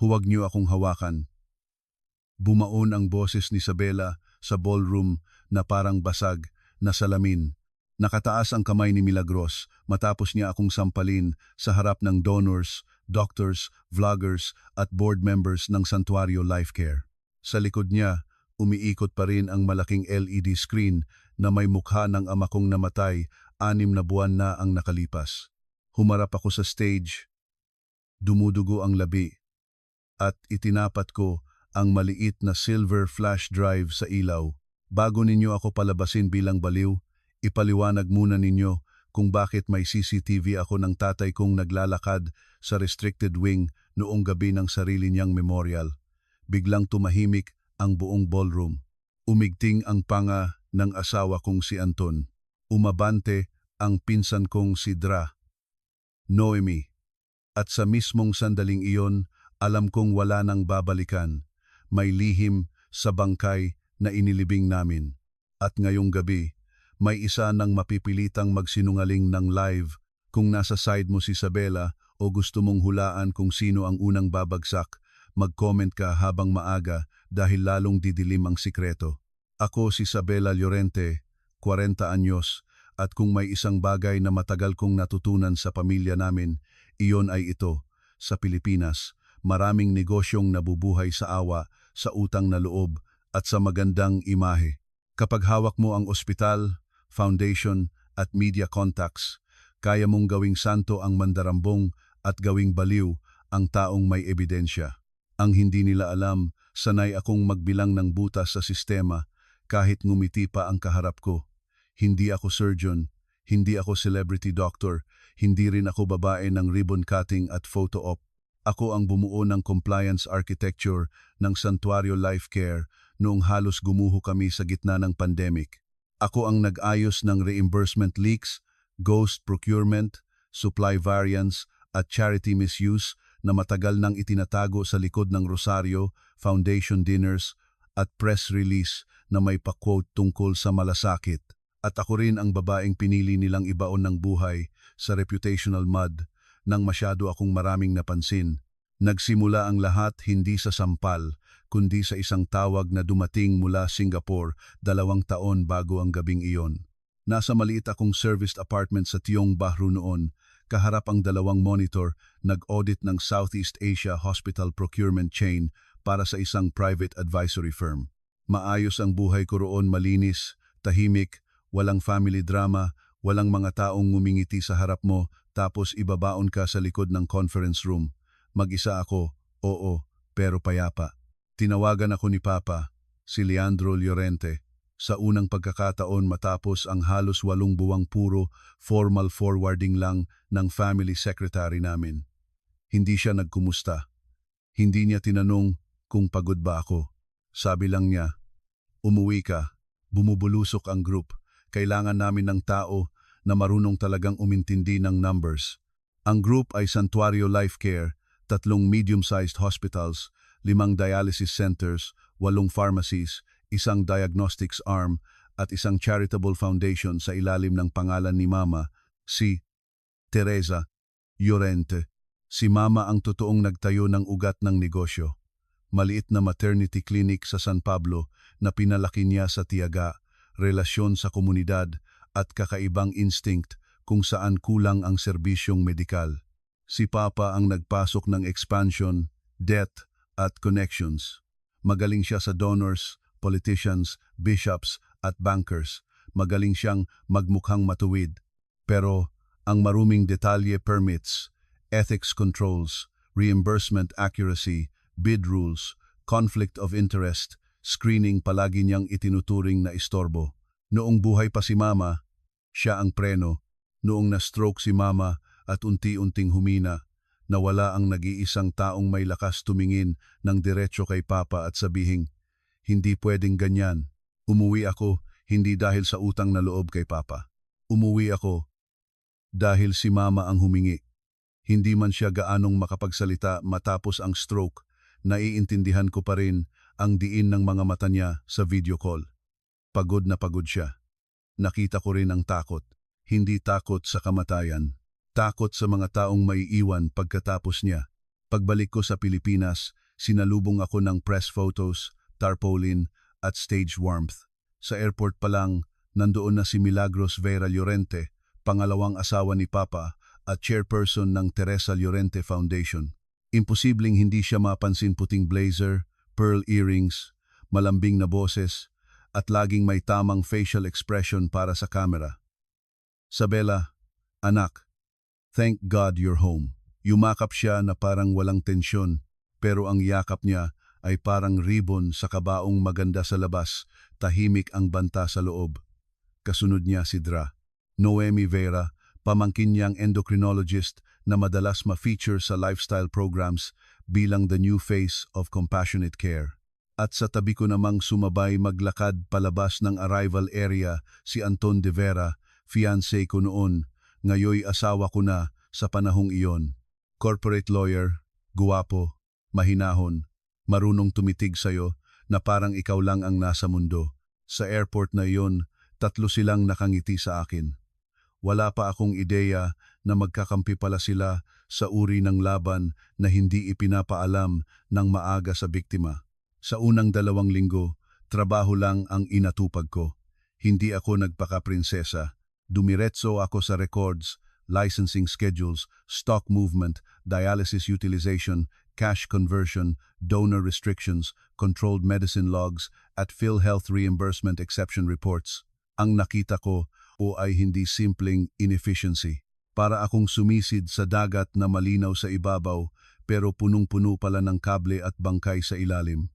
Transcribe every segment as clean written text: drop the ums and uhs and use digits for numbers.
Huwag niyo akong hawakan. Bumaon ang boses ni Isabela sa ballroom na parang basag na salamin. Nakataas ang kamay ni Milagros matapos niya akong sampalin sa harap ng donors, doctors, vloggers at board members ng Santuario Life Care. Sa likod niya, umiikot pa rin ang malaking LED screen na may mukha ng ama kong namatay 6 na buwan na ang nakalipas. Humarap ako sa stage, dumudugo ang labi, at itinapat ko ang maliit na silver flash drive sa ilaw. Bago ninyo ako palabasin bilang baliw, ipaliwanag muna ninyo kung bakit may CCTV ako ng tatay kong naglalakad sa restricted wing noong gabi ng sarili niyang memorial. Biglang tumahimik ang buong ballroom. Umigting ang panga ng asawa kong si Anton. Umabante ang pinsan kong si Dra, Noemi. At sa mismong sandaling iyon, alam kong wala nang babalikan. May lihim sa bangkay na inilibing namin. At ngayong gabi, may isa nang mapipilitang magsinungaling ng live kung nasa side mo si Isabela o gusto mong hulaan kung sino ang unang babagsak. Mag-comment ka habang maaga dahil lalong didilim ang sikreto. Ako si Isabela Llorente, 40 anyos, at kung may isang bagay na matagal kong natutunan sa pamilya namin, iyon ay ito. Sa Pilipinas, maraming negosyong nabubuhay sa awa, sa utang na loob, at sa magandang imahe. Kapag hawak mo ang ospital, foundation, at media contacts, kaya mong gawing santo ang mandarambong at gawing baliw ang taong may ebidensya. Ang hindi nila alam, sanay akong magbilang ng butas sa sistema kahit ngumiti pa ang kaharap ko. Hindi ako surgeon, hindi ako celebrity doctor, hindi rin ako babae ng ribbon cutting at photo op. Ako ang bumuo ng compliance architecture ng Santuario Life Care noong halos gumuho kami sa gitna ng pandemic. Ako ang nag-ayos ng reimbursement leaks, ghost procurement, supply variance at charity misuse na matagal nang itinatago sa likod ng rosaryo, foundation dinners at press release na may pa-quote tungkol sa malasakit. At ako rin ang babaeng pinili nilang ibaon ng buhay sa reputational mud nang masyado akong maraming napansin. Nagsimula ang lahat hindi sa sampal, kundi sa isang tawag na dumating mula Singapore 2 taon bago ang gabing iyon. Nasa maliit akong serviced apartment sa Tiong Bahru noon, kaharap ang 2 monitor, nag-audit ng Southeast Asia Hospital Procurement Chain para sa isang private advisory firm. Maayos ang buhay ko roon, malinis, tahimik, walang family drama, walang mga taong ngumingiti sa harap mo tapos ibabaon ka sa likod ng conference room. Mag-isa ako, oo, pero payapa. Tinawagan ako ni Papa, si Leandro Llorente, sa unang pagkakataon matapos ang halos 8 buwang puro formal forwarding lang ng family secretary namin. Hindi siya nagkumusta. Hindi niya tinanong kung pagod ba ako. Sabi lang niya, umuwi ka, bumubulusok ang group. Kailangan namin ng tao na marunong talagang umintindi ng numbers. Ang group ay Santuario Life Care, 3 medium-sized hospitals, 5 dialysis centers, 8 pharmacies, 1 diagnostics arm, at 1 charitable foundation sa ilalim ng pangalan ni Mama, si Teresa Llorente. Si Mama ang totoong nagtayo ng ugat ng negosyo. Maliit na maternity clinic sa San Pablo na pinalaki niya sa tiyaga, relasyon sa komunidad at kakaibang instinct kung saan kulang ang serbisyong medikal. Si Papa ang nagpasok ng expansion, debt at connections. Magaling siya sa donors, politicians, bishops at bankers. Magaling siyang magmukhang matuwid. Pero ang maruming detalye, permits, ethics controls, reimbursement accuracy, bid rules, conflict of interest, screening palagi niyang itinuturing na istorbo. Noong buhay pa si Mama, siya ang preno. Noong na-stroke si Mama at unti-unting humina, nawala ang nag-iisang taong may lakas tumingin ng diretso kay Papa at sabihing, hindi pwedeng ganyan. Umuwi ako hindi dahil sa utang na loob kay Papa. Umuwi ako dahil si Mama ang humingi. Hindi man siya gaanong makapagsalita matapos ang stroke, naiintindihan ko pa rin ang diin ng mga mata niya sa video call. Pagod na pagod siya. Nakita ko rin ang takot. Hindi takot sa kamatayan. Takot sa mga taong maiiwan pagkatapos niya. Pagbalik ko sa Pilipinas, sinalubong ako ng press photos, tarpaulin at stage warmth. Sa airport pa lang, nandoon na si Milagros Vera Llorente, pangalawang asawa ni Papa at chairperson ng Teresa Llorente Foundation. Imposibleng hindi siya mapansin, puting blazer, pearl earrings, malambing na boses, at laging may tamang facial expression para sa camera. Sabela, anak, thank God you're home. Yumakap siya na parang walang tensyon, pero ang yakap niya ay parang ribbon sa kabaong maganda sa labas, tahimik ang banta sa loob. Kasunod niya si Dra. Noemi Vera, pamangkin niyang endocrinologist na madalas ma-feature sa lifestyle programs bilang the new face of compassionate care. At sa tabi ko namang sumabay maglakad palabas ng arrival area si Anton de Vera, fiancé ko noon, ngayoy asawa ko na sa panahong iyon. Corporate lawyer, guwapo, mahinahon, marunong tumitig sa'yo na parang ikaw lang ang nasa mundo. Sa airport na iyon, 3 silang nakangiti sa akin. Wala pa akong ideya na magkakampi pala sila sa uri ng laban na hindi ipinapaalam ng maaga sa biktima. Sa unang 2 linggo, trabaho lang ang inatupag ko. Hindi ako nagpaka-prinsesa. Dumiretso ako sa records, licensing schedules, stock movement, dialysis utilization, cash conversion, donor restrictions, controlled medicine logs, at PhilHealth reimbursement exception reports. Ang nakita ko ay hindi simpleng inefficiency. Para akong sumisid sa dagat na malinaw sa ibabaw pero punong-puno pala ng kable at bangkay sa ilalim.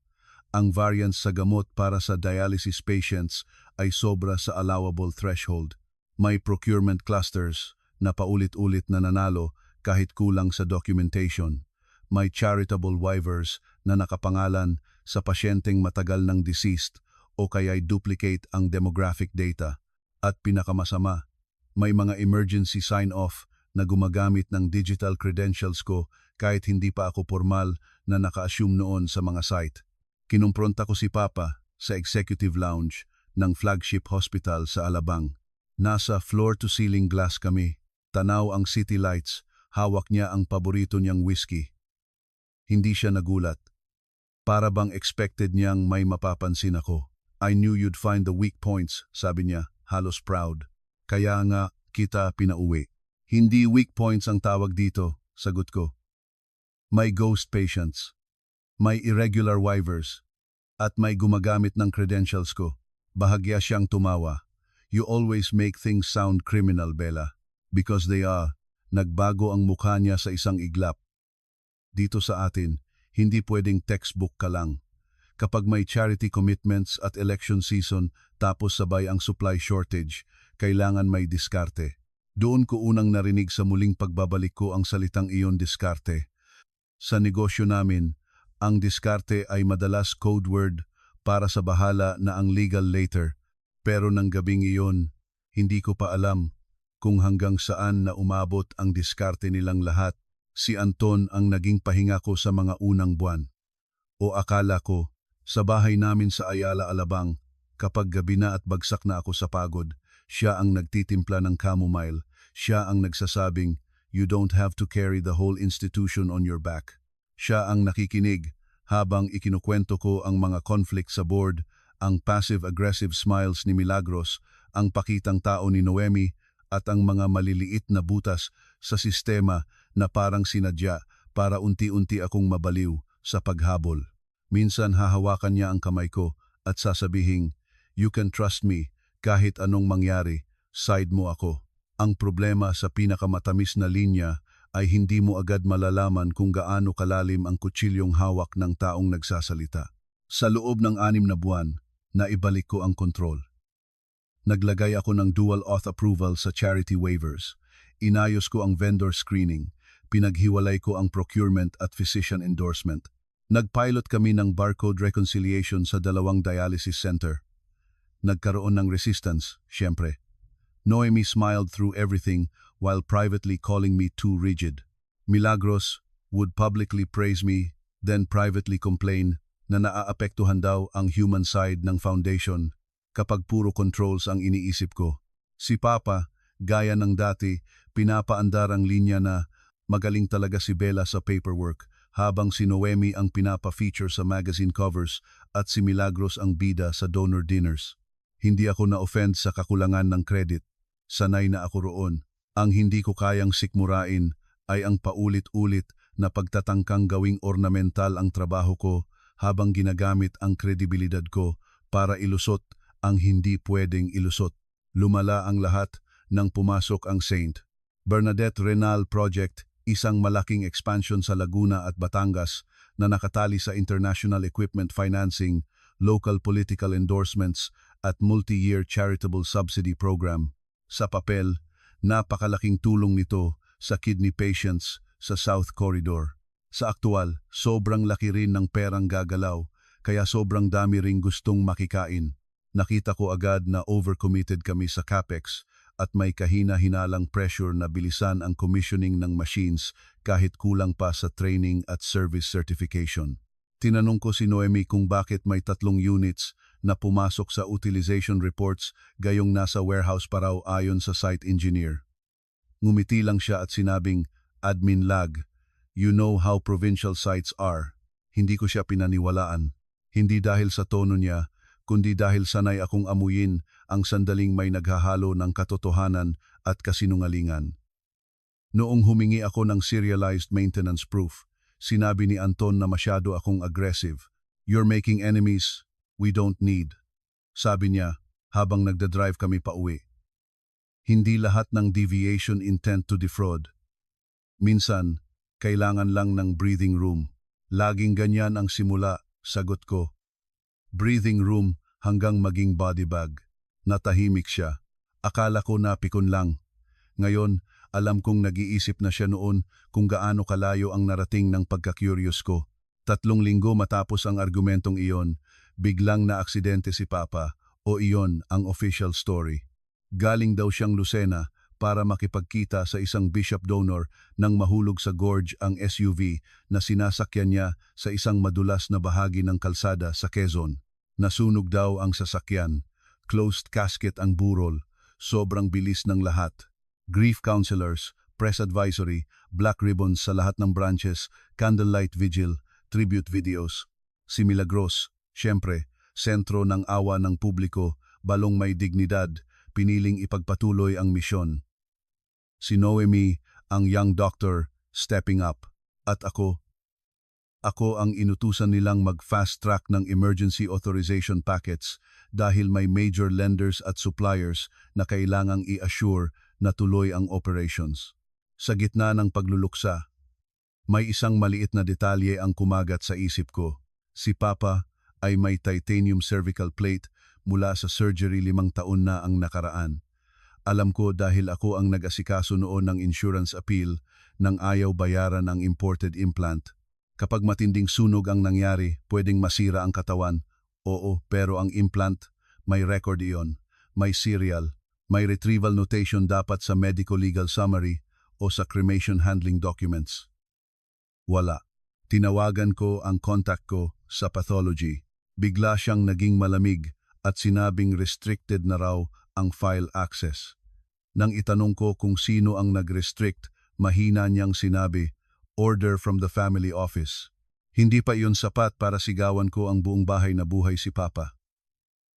Ang variance sa gamot para sa dialysis patients ay sobra sa allowable threshold. May procurement clusters na paulit-ulit na nanalo kahit kulang sa documentation. May charitable waivers na nakapangalan sa pasyenteng matagal ng deceased o kaya'y duplicate ang demographic data. At pinakamasama, may mga emergency sign-off na gumagamit ng digital credentials ko kahit hindi pa ako formal na naka-assume noon sa mga site. Kinumpronta ko si Papa sa executive lounge ng flagship hospital sa Alabang. Nasa floor-to-ceiling glass kami, tanaw ang city lights, hawak niya ang paborito niyang whiskey. Hindi siya nagulat. Para bang expected niyang may mapapansin ako. I knew you'd find the weak points, sabi niya. Halos proud. Kaya nga kita pinauwi. Hindi weak points ang tawag dito, sagot ko. May ghost patients, may irregular waivers, at may gumagamit ng credentials ko. Bahagya siyang tumawa. You always make things sound criminal, Bella. Because they are. Nagbago ang mukha niya sa isang iglap. Dito sa atin, hindi pwedeng textbook ka lang. Kapag may charity commitments at election season tapos sabay ang supply shortage, kailangan may diskarte. Doon ko unang narinig sa muling pagbabalik ko ang salitang iyon, diskarte. Sa negosyo namin, ang diskarte ay madalas code word para sa bahala na ang legal later. Pero ng gabing iyon, hindi ko pa alam kung hanggang saan na umabot ang diskarte nilang lahat. Si Anton ang naging pahinga ko sa mga unang buwan. O akala ko, sa bahay namin sa Ayala, Alabang, kapag gabi na at bagsak na ako sa pagod, siya ang nagtitimpla ng chamomile, siya ang nagsasabing, you don't have to carry the whole institution on your back. Siya ang nakikinig habang ikinukwento ko ang mga conflict sa board, ang passive-aggressive smiles ni Milagros, ang pakitang tao ni Noemi, at ang mga maliliit na butas sa sistema na parang sinadya para unti-unti akong mabaliw sa paghabol. Minsan hahawakan niya ang kamay ko at sasabihing, you can trust me kahit anong mangyari, side mo ako. Ang problema sa pinakamatamis na linya ay hindi mo agad malalaman kung gaano kalalim ang kutsilyong hawak ng taong nagsasalita. Sa loob ng 6 na buwan, naibalik ko ang kontrol. Naglagay ako ng dual auth approval sa charity waivers. Inayos ko ang vendor screening. Pinaghiwalay ko ang procurement at physician endorsement. Nagpilot kami ng barcode reconciliation sa 2 dialysis center. Nagkaroon ng resistance, syempre. Noemi smiled through everything while privately calling me too rigid. Milagros would publicly praise me, then privately complain na naaapektuhan daw ang human side ng foundation kapag puro controls ang iniisip ko. Si Papa, gaya ng dati, pinapaandar ang linya na magaling talaga si Bella sa paperwork, habang si Noemi ang pinapa-feature sa magazine covers at si Milagros ang bida sa donor dinners. Hindi ako na-offend sa kakulangan ng credit. Sanay na ako roon. Ang hindi ko kayang sikmurain ay ang paulit-ulit na pagtatangkang gawing ornamental ang trabaho ko habang ginagamit ang kredibilidad ko para ilusot ang hindi pwedeng ilusot. Lumala ang lahat nang pumasok ang St. Bernadette Renal Project, isang malaking expansion sa Laguna at Batangas na nakatali sa international equipment financing, local political endorsements at multi-year charitable subsidy program. Sa papel, napakalaking tulong nito sa kidney patients sa South Corridor. Sa aktual, sobrang laki rin ng perang gagalaw, kaya sobrang dami ring gustong makikain. Nakita ko agad na overcommitted kami sa CAPEX at may kahina-hinalang pressure na bilisan ang commissioning ng machines kahit kulang pa sa training at service certification. Tinanong ko si Noemi kung bakit may 3 units na pumasok sa utilization reports gayong nasa warehouse pa raw ayon sa site engineer. Ngumiti lang siya at sinabing, "Admin lag. You know how provincial sites are." Hindi ko siya pinaniwalaan. Hindi dahil sa tono niya, kundi dahil sanay akong amuyin ang sandaling may naghahalo ng katotohanan at kasinungalingan. Noong humingi ako ng serialized maintenance proof, sinabi ni Anton na masyado akong aggressive. "You're making enemies we don't need," sabi niya habang nagdadrive kami pauwi. Hindi lahat ng deviation intent to defraud. Minsan, kailangan lang ng breathing room. Laging ganyan ang simula, sagot ko. Breathing room hanggang maging body bag. Natahimik siya. Akala ko napikon lang. Ngayon, alam kong nag-iisip na siya noon kung gaano kalayo ang narating ng pagka-curious ko. 3 linggo matapos ang argumentong iyon, biglang na-aksidente si Papa o iyon ang official story. Galing daw siyang Lucena para makipagkita sa isang bishop donor nang mahulog sa gorge ang SUV na sinasakyan niya sa isang madulas na bahagi ng kalsada sa Quezon. Nasunog daw ang sasakyan, closed casket ang burol, sobrang bilis ng lahat. Grief counselors, press advisory, black ribbons sa lahat ng branches, candlelight vigil, tribute videos. Si Milagros, syempre, sentro ng awa ng publiko, balong may dignidad, piniling ipagpatuloy ang misyon. Si Noemi, ang young doctor, stepping up. At ako ang inutusan nilang mag-fast track ng emergency authorization packets dahil may major lenders at suppliers na kailangang i-assure na tuloy ang operations. Sa gitna ng pagluluksa, may isang maliit na detalye ang kumagat sa isip ko. Si Papa ay may titanium cervical plate mula sa surgery 5 taon na ang nakaraan. Alam ko dahil ako ang nag-asikaso noon ng insurance appeal nang ayaw bayaran ang imported implant. Kapag matinding sunog ang nangyari, pwedeng masira ang katawan. Oo, pero ang implant, may record iyon, may serial, may retrieval notation dapat sa medical legal summary o sa cremation handling documents. Wala. Tinawagan ko ang contact ko sa pathology. Bigla siyang naging malamig at sinabing restricted na raw ang file access. Nang itanong ko kung sino ang nag-restrict, mahina niyang sinabi, "Order from the family office." Hindi pa iyon sapat para sigawan ko ang buong bahay na buhay si Papa.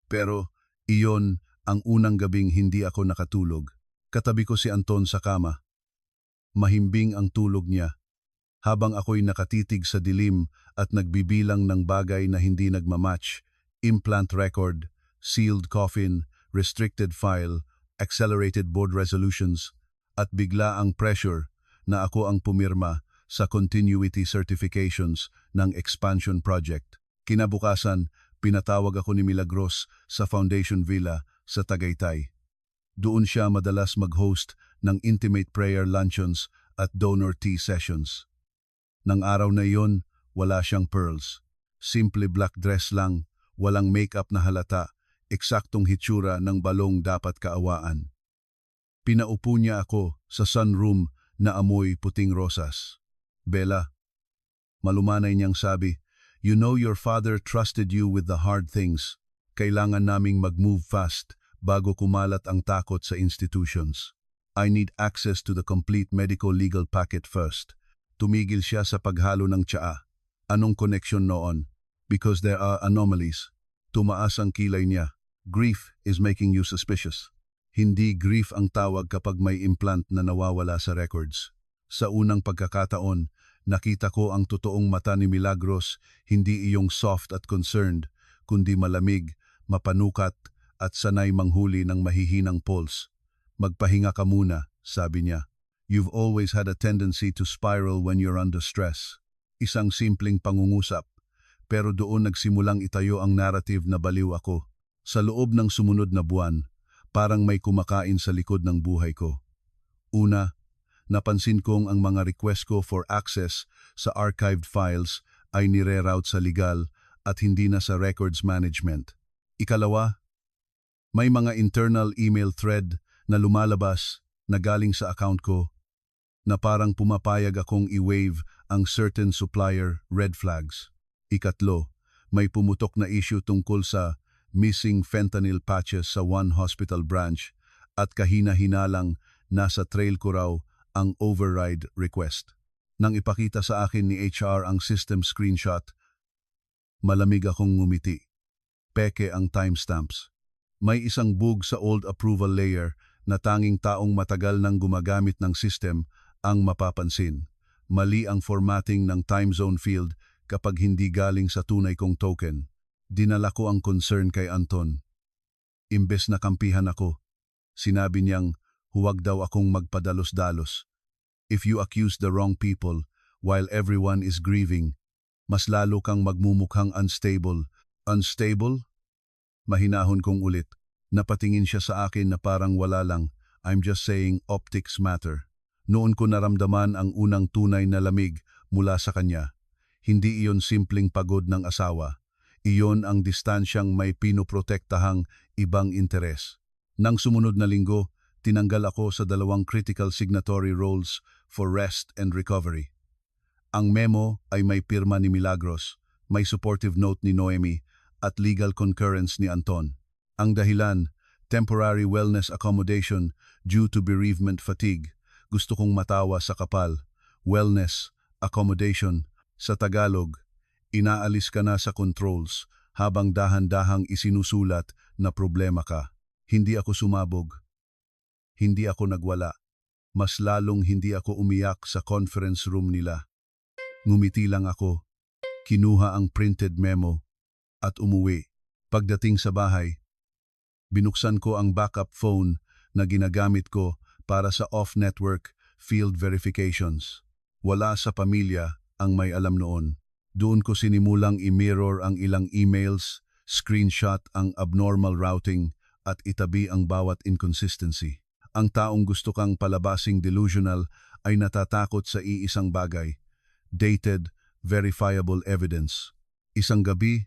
Pero iyon ang unang gabing hindi ako nakatulog. Katabi ko si Anton sa kama. Mahimbing ang tulog niya. Habang ako'y nakatitig sa dilim at nagbibilang ng bagay na hindi nagmamatch, implant record, sealed coffin, restricted file, accelerated board resolutions, at bigla ang pressure na ako ang pumirma sa continuity certifications ng expansion project. Kinabukasan, pinatawag ako ni Milagros sa Foundation Villa sa Tagaytay. Doon siya madalas mag-host ng intimate prayer luncheons at donor tea sessions. Nang araw na iyon, wala siyang pearls. Simple black dress lang, walang makeup na halata, eksaktong hitsura ng balong dapat kaawaan. Pinaupo niya ako sa sunroom na amoy puting rosas. "Bella," malumanay niyang sabi, "you know your father trusted you with the hard things. Kailangan naming mag-move fast bago kumalat ang takot sa institutions. I need access to the complete medical legal packet first. Tumigil siya sa paghalo ng tsaa. Anong connection noon? Because there are anomalies. Tumaas ang kilay niya. Grief is making you suspicious. Hindi grief ang tawag kapag may implant na nawawala sa records. Sa unang pagkakataon, nakita ko ang totoong mata ni Milagros, hindi iyong soft at concerned, kundi malamig, mapanukat, at sanay manghuli ng mahihinang pulse. Magpahinga ka muna, sabi niya. You've always had a tendency to spiral when you're under stress. Isang simpleng pangungusap, pero doon nagsimulang itayo ang narrative na baliw ako. Sa loob ng sumunod na buwan, parang may kumakain sa likod ng buhay ko. Una, napansin kong ang mga request ko for access sa archived files ay nire-route sa legal at hindi na sa records management. Ikalawa, may mga internal email thread na lumalabas na galing sa account ko na parang pumapayag akong i-waive ang certain supplier red flags. Ikatlo, may pumutok na issue tungkol sa missing fentanyl patches sa one hospital branch at kahina-hinalang nasa trail ko raw ang override request. Nang ipakita sa akin ni HR ang system screenshot, malamig akong ngumiti. Peke ang timestamps. May isang bug sa old approval layer na tanging taong matagal nang gumagamit ng system ang mapapansin. Mali ang formatting ng time zone field kapag hindi galing sa tunay kong token. Dinala ko ang concern kay Anton. Imbes na kampihan ako, sinabi niyang huwag daw akong magpadalos-dalos. If you accuse the wrong people while everyone is grieving, mas lalo kang magmumukhang unstable. Unstable? Mahinahon kong ulit. Napatingin siya sa akin na parang wala lang. I'm just saying optics matter. Noon ko naramdaman ang unang tunay na lamig mula sa kanya. Hindi iyon simpleng pagod ng asawa. Iyon ang distansyang may pinoprotektahang ibang interes. Nang sumunod na linggo, tinanggal ako sa 2 critical signatory roles for rest and recovery. Ang memo ay may pirma ni Milagros, may supportive note ni Noemi, at legal concurrence ni Anton. Ang dahilan, temporary wellness accommodation due to bereavement fatigue. Gusto kong matawa sa kapal. Wellness, accommodation. Sa Tagalog, inaalis ka na sa controls habang dahan-dahang isinusulat na problema ka. Hindi ako sumabog. Hindi ako nagwala. Mas lalong hindi ako umiyak sa conference room nila. Ngumiti lang ako. Kinuha ang printed memo at umuwi. Pagdating sa bahay, binuksan ko ang backup phone na ginagamit ko para sa off-network field verifications. Wala sa pamilya ang may alam noon. Doon ko sinimulang i-mirror ang ilang emails, screenshot ang abnormal routing at itabi ang bawat inconsistency. Ang taong gusto kang palabasing delusional ay natatakot sa iisang bagay. Dated, verifiable evidence. Isang gabi,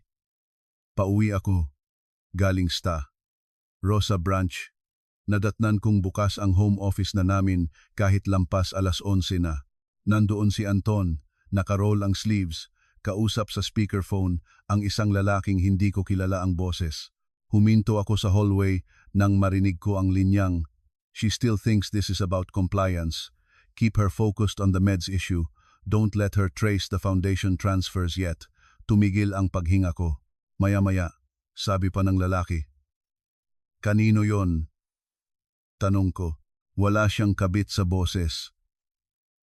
pauwi ako. Galing STA. Rosa Branch. Nadatnan kong bukas ang home office na namin kahit lampas 11:00 na. Nandoon si Anton, nakaroll ang sleeves, kausap sa speakerphone ang isang lalaking hindi ko kilala ang boses. Huminto ako sa hallway nang marinig ko ang linyang, "She still thinks this is about compliance. Keep her focused on the meds issue. Don't let her trace the foundation transfers yet." Tumigil ang paghinga ko. Maya-maya, sabi pa ng lalaki, "Kanino yon?" Tanong ko. Wala siyang kabit sa boses.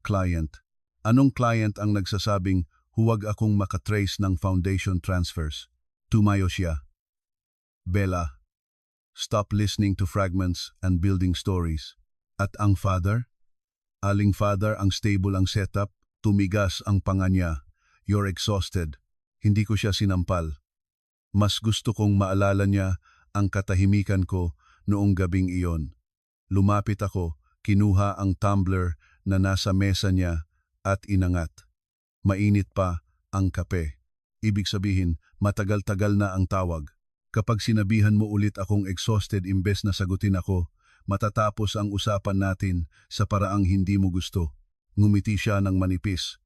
Client. Anong client ang nagsasabing huwag akong makatrace ng foundation transfers? Tumayo siya. Bella. Stop listening to fragments and building stories. At ang father? Aling father ang stable ang setup? Tumigas ang panga niya. You're exhausted. Hindi ko siya sinampal. Mas gusto kong maalala niya ang katahimikan ko noong gabing iyon. Lumapit ako, kinuha ang tumbler na nasa mesa niya at inangat. Mainit pa ang kape. Ibig sabihin, matagal-tagal na ang tawag. Kapag sinabihan mo ulit akong exhausted imbes na sagutin ako, matatapos ang usapan natin sa paraang hindi mo gusto. Ngumiti siya ng manipis.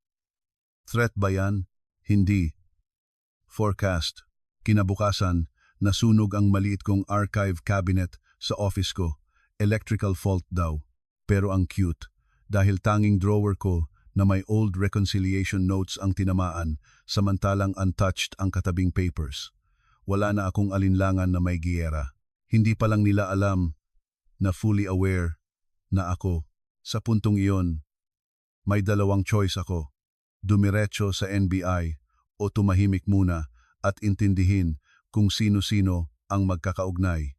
Threat ba yan? Hindi. Forecast. Kinabukasan, nasunog ang maliit kong archive cabinet sa office ko. Electrical fault daw, pero ang cute, dahil tanging drawer ko na may old reconciliation notes ang tinamaan samantalang untouched ang katabing papers. Wala na akong alinlangan na may giyera. Hindi pa lang nila alam na fully aware na ako. Sa puntong iyon, may dalawang choice ako. Dumiretso sa NBI o tumahimik muna at intindihin kung sino-sino ang magkakaugnay.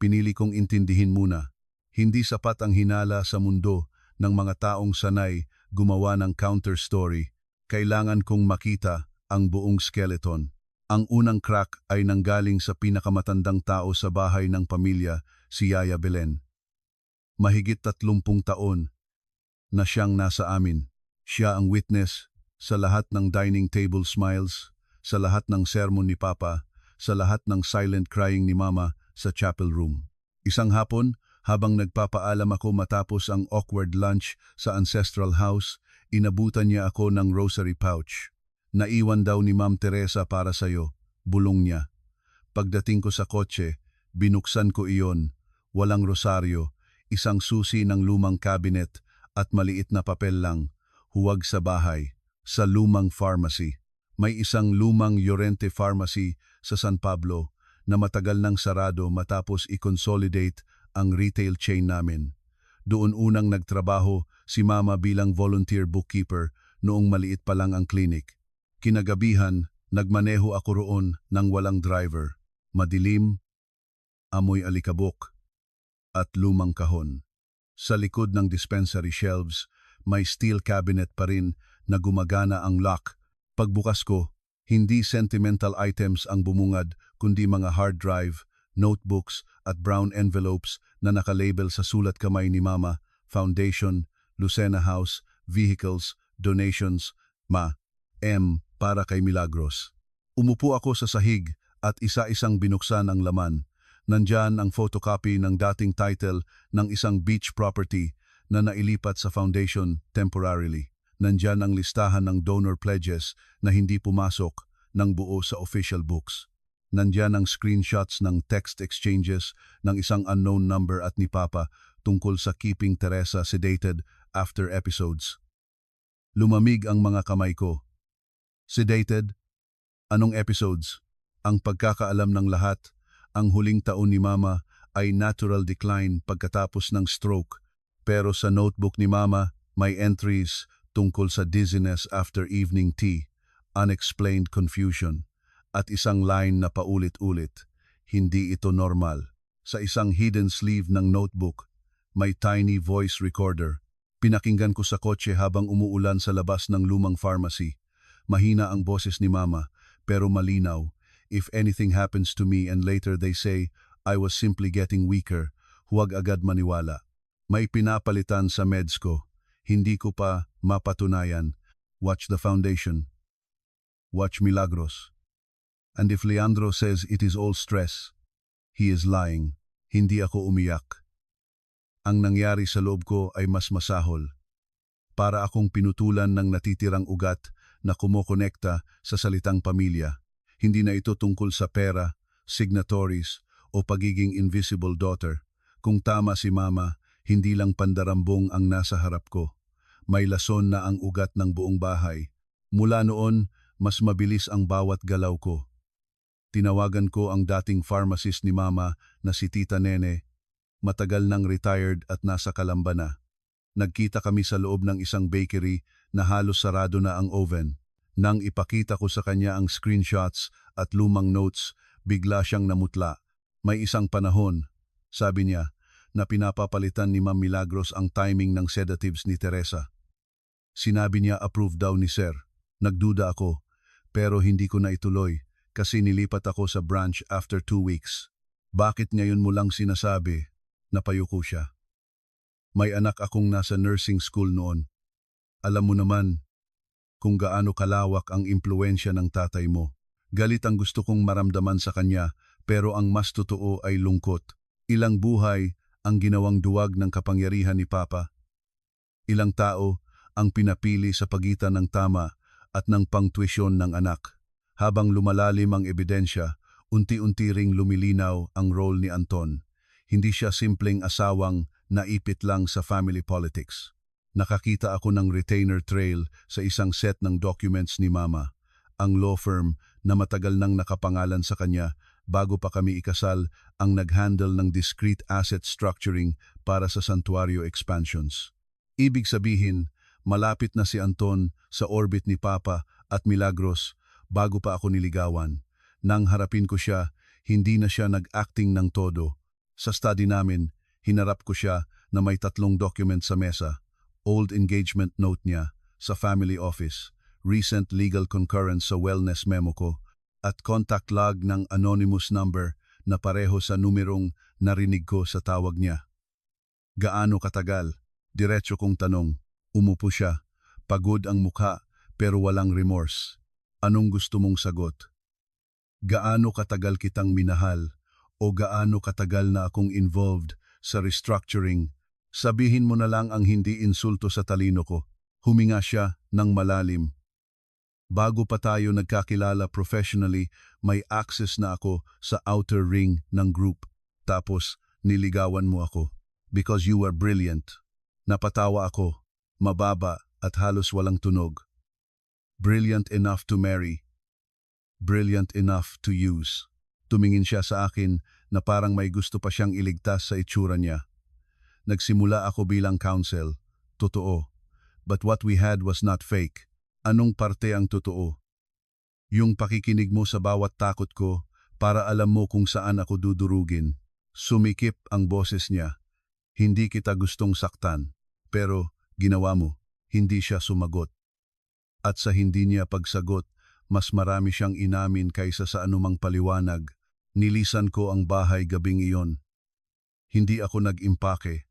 Pinili kong intindihin muna. Hindi sapat ang hinala sa mundo ng mga taong sanay gumawa ng counter story. Kailangan kong makita ang buong skeleton. Ang unang crack ay nanggaling sa pinakamatandang tao sa bahay ng pamilya, si Yaya Belen. Mahigit 30 taon na siyang nasa amin. Siya ang witness sa lahat ng dining table smiles, sa lahat ng sermon ni Papa, sa lahat ng silent crying ni Mama sa chapel room. Isang hapon, habang nagpapaalam ako matapos ang awkward lunch sa ancestral house, inabutan niya ako ng rosary pouch. Naiwan daw ni Ma'am Teresa para sayo, bulong niya. Pagdating ko sa kotse, binuksan ko iyon, walang rosaryo, isang susi ng lumang cabinet at maliit na papel lang, huwag sa bahay, sa lumang pharmacy. May isang lumang Llorente pharmacy sa San Pablo na matagal nang sarado matapos i-consolidate ang retail chain namin. Doon unang nagtrabaho si Mama bilang volunteer bookkeeper noong maliit pa lang ang clinic. Kinagabihan, nagmaneho ako roon ng walang driver. Madilim, amoy alikabok, at lumang kahon. Sa likod ng dispensary shelves, may steel cabinet pa rin na gumagana ang lock. Pagbukas ko, hindi sentimental items ang bumungad kundi mga hard drive, notebooks at brown envelopes na nakalabel sa sulat kamay ni Mama, Foundation, Lucena House, Vehicles, Donations, M para kay Milagros. Umupo ako sa sahig at isa-isang binuksan ang laman. Nandyan ang photocopy ng dating title ng isang beach property na nailipat sa foundation temporarily. Nandyan ang listahan ng donor pledges na hindi pumasok ng buo sa official books. Nandyan ang screenshots ng text exchanges ng isang unknown number at ni Papa tungkol sa keeping Teresa sedated after episodes. Lumamig ang mga kamay ko. Sedated? Anong episodes? Ang pagkakaalam ng lahat, ang huling taon ni Mama ay natural decline pagkatapos ng stroke. Pero sa notebook ni Mama, may entries tungkol sa dizziness after evening tea, unexplained confusion, at isang line na paulit-ulit. Hindi ito normal. Sa isang hidden sleeve ng notebook, may tiny voice recorder. Pinakinggan ko sa kotse habang umuulan sa labas ng lumang pharmacy. Mahina ang boses ni Mama, pero malinaw. If anything happens to me and later they say, I was simply getting weaker, huwag agad maniwala. May pinapalitan sa meds ko. Hindi ko pa mapatunayan. Watch the foundation. Watch Milagros. And if Leandro says it is all stress, he is lying. Hindi ako umiyak. Ang nangyari sa loob ko ay mas masahol. Para akong pinutulan ng natitirang ugat na kumokonekta sa salitang pamilya. Hindi na ito tungkol sa pera, signatories, o pagiging invisible daughter. Kung tama si Mama, hindi lang pandarambong ang nasa harap ko. May lason na ang ugat ng buong bahay. Mula noon, mas mabilis ang bawat galaw ko. Tinawagan ko ang dating pharmacist ni Mama na si Tita Nene. Matagal nang retired at nasa Calamba na. Nagkita kami sa loob ng isang bakery na halos sarado na ang oven. Nang ipakita ko sa kanya ang screenshots at lumang notes, bigla siyang namutla. May isang panahon, sabi niya, na pinapapalitan ni Ma'am Milagros ang timing ng sedatives ni Teresa. Sinabi niya approved daw ni Sir. Nagduda ako, pero hindi ko na ituloy kasi nilipat ako sa branch after 2 weeks. Bakit ngayon mo lang sinasabi? Napayuko siya. May anak akong nasa nursing school noon. Alam mo naman kung gaano kalawak ang impluensya ng tatay mo. Galit ang gusto kong maramdaman sa kanya, pero ang mas totoo ay lungkot. Ilang buhay ang ginawang duwag ng kapangyarihan ni Papa. Ilang tao ang pinapili sa pagitan ng tama at ng pangtuisyon ng anak. Habang lumalalim ang ebidensya, unti-unti ring lumilinaw ang role ni Anton. Hindi siya simpleng asawang naipit lang sa family politics. Nakakita ako ng retainer trail sa isang set ng documents ni Mama, ang law firm na matagal nang nakapangalan sa kanya bago pa kami ikasal ang nag-handle ng discrete asset structuring para sa santuario expansions. Ibig sabihin, malapit na si Anton sa orbit ni Papa at Milagros bago pa ako niligawan. Nang harapin ko siya, hindi na siya nag-acting ng todo. Sa study namin, hinarap ko siya na may 3 document sa mesa. Old engagement note niya sa family office, recent legal concurrence sa wellness memo ko, at contact log ng anonymous number na pareho sa numerong narinig ko sa tawag niya. Gaano katagal? Diretso kong tanong. Umupo siya. Pagod ang mukha pero walang remorse. Anong gusto mong sagot? Gaano katagal kitang minahal o gaano katagal na akong involved sa restructuring? Sabihin mo na lang ang hindi insulto sa talino ko. Huminga siya ng malalim. Bago pa tayo nagkakilala professionally, may access na ako sa outer ring ng group. Tapos, niligawan mo ako. Because you were brilliant. Napatawa ako, mababa at halos walang tunog. Brilliant enough to marry. Brilliant enough to use. Tumingin siya sa akin na parang may gusto pa siyang iligtas sa itsura niya. Nagsimula ako bilang counsel. Totoo. But what we had was not fake. Anong parte ang totoo? Yung pakikinig mo sa bawat takot ko para alam mo kung saan ako dudurugin. Sumikip ang boses niya. Hindi kita gustong saktan. Pero ginawa mo. Hindi siya sumagot. At sa hindi niya pagsagot, mas marami siyang inamin kaysa sa anumang paliwanag. Nilisan ko ang bahay gabing iyon. Hindi ako nag-impake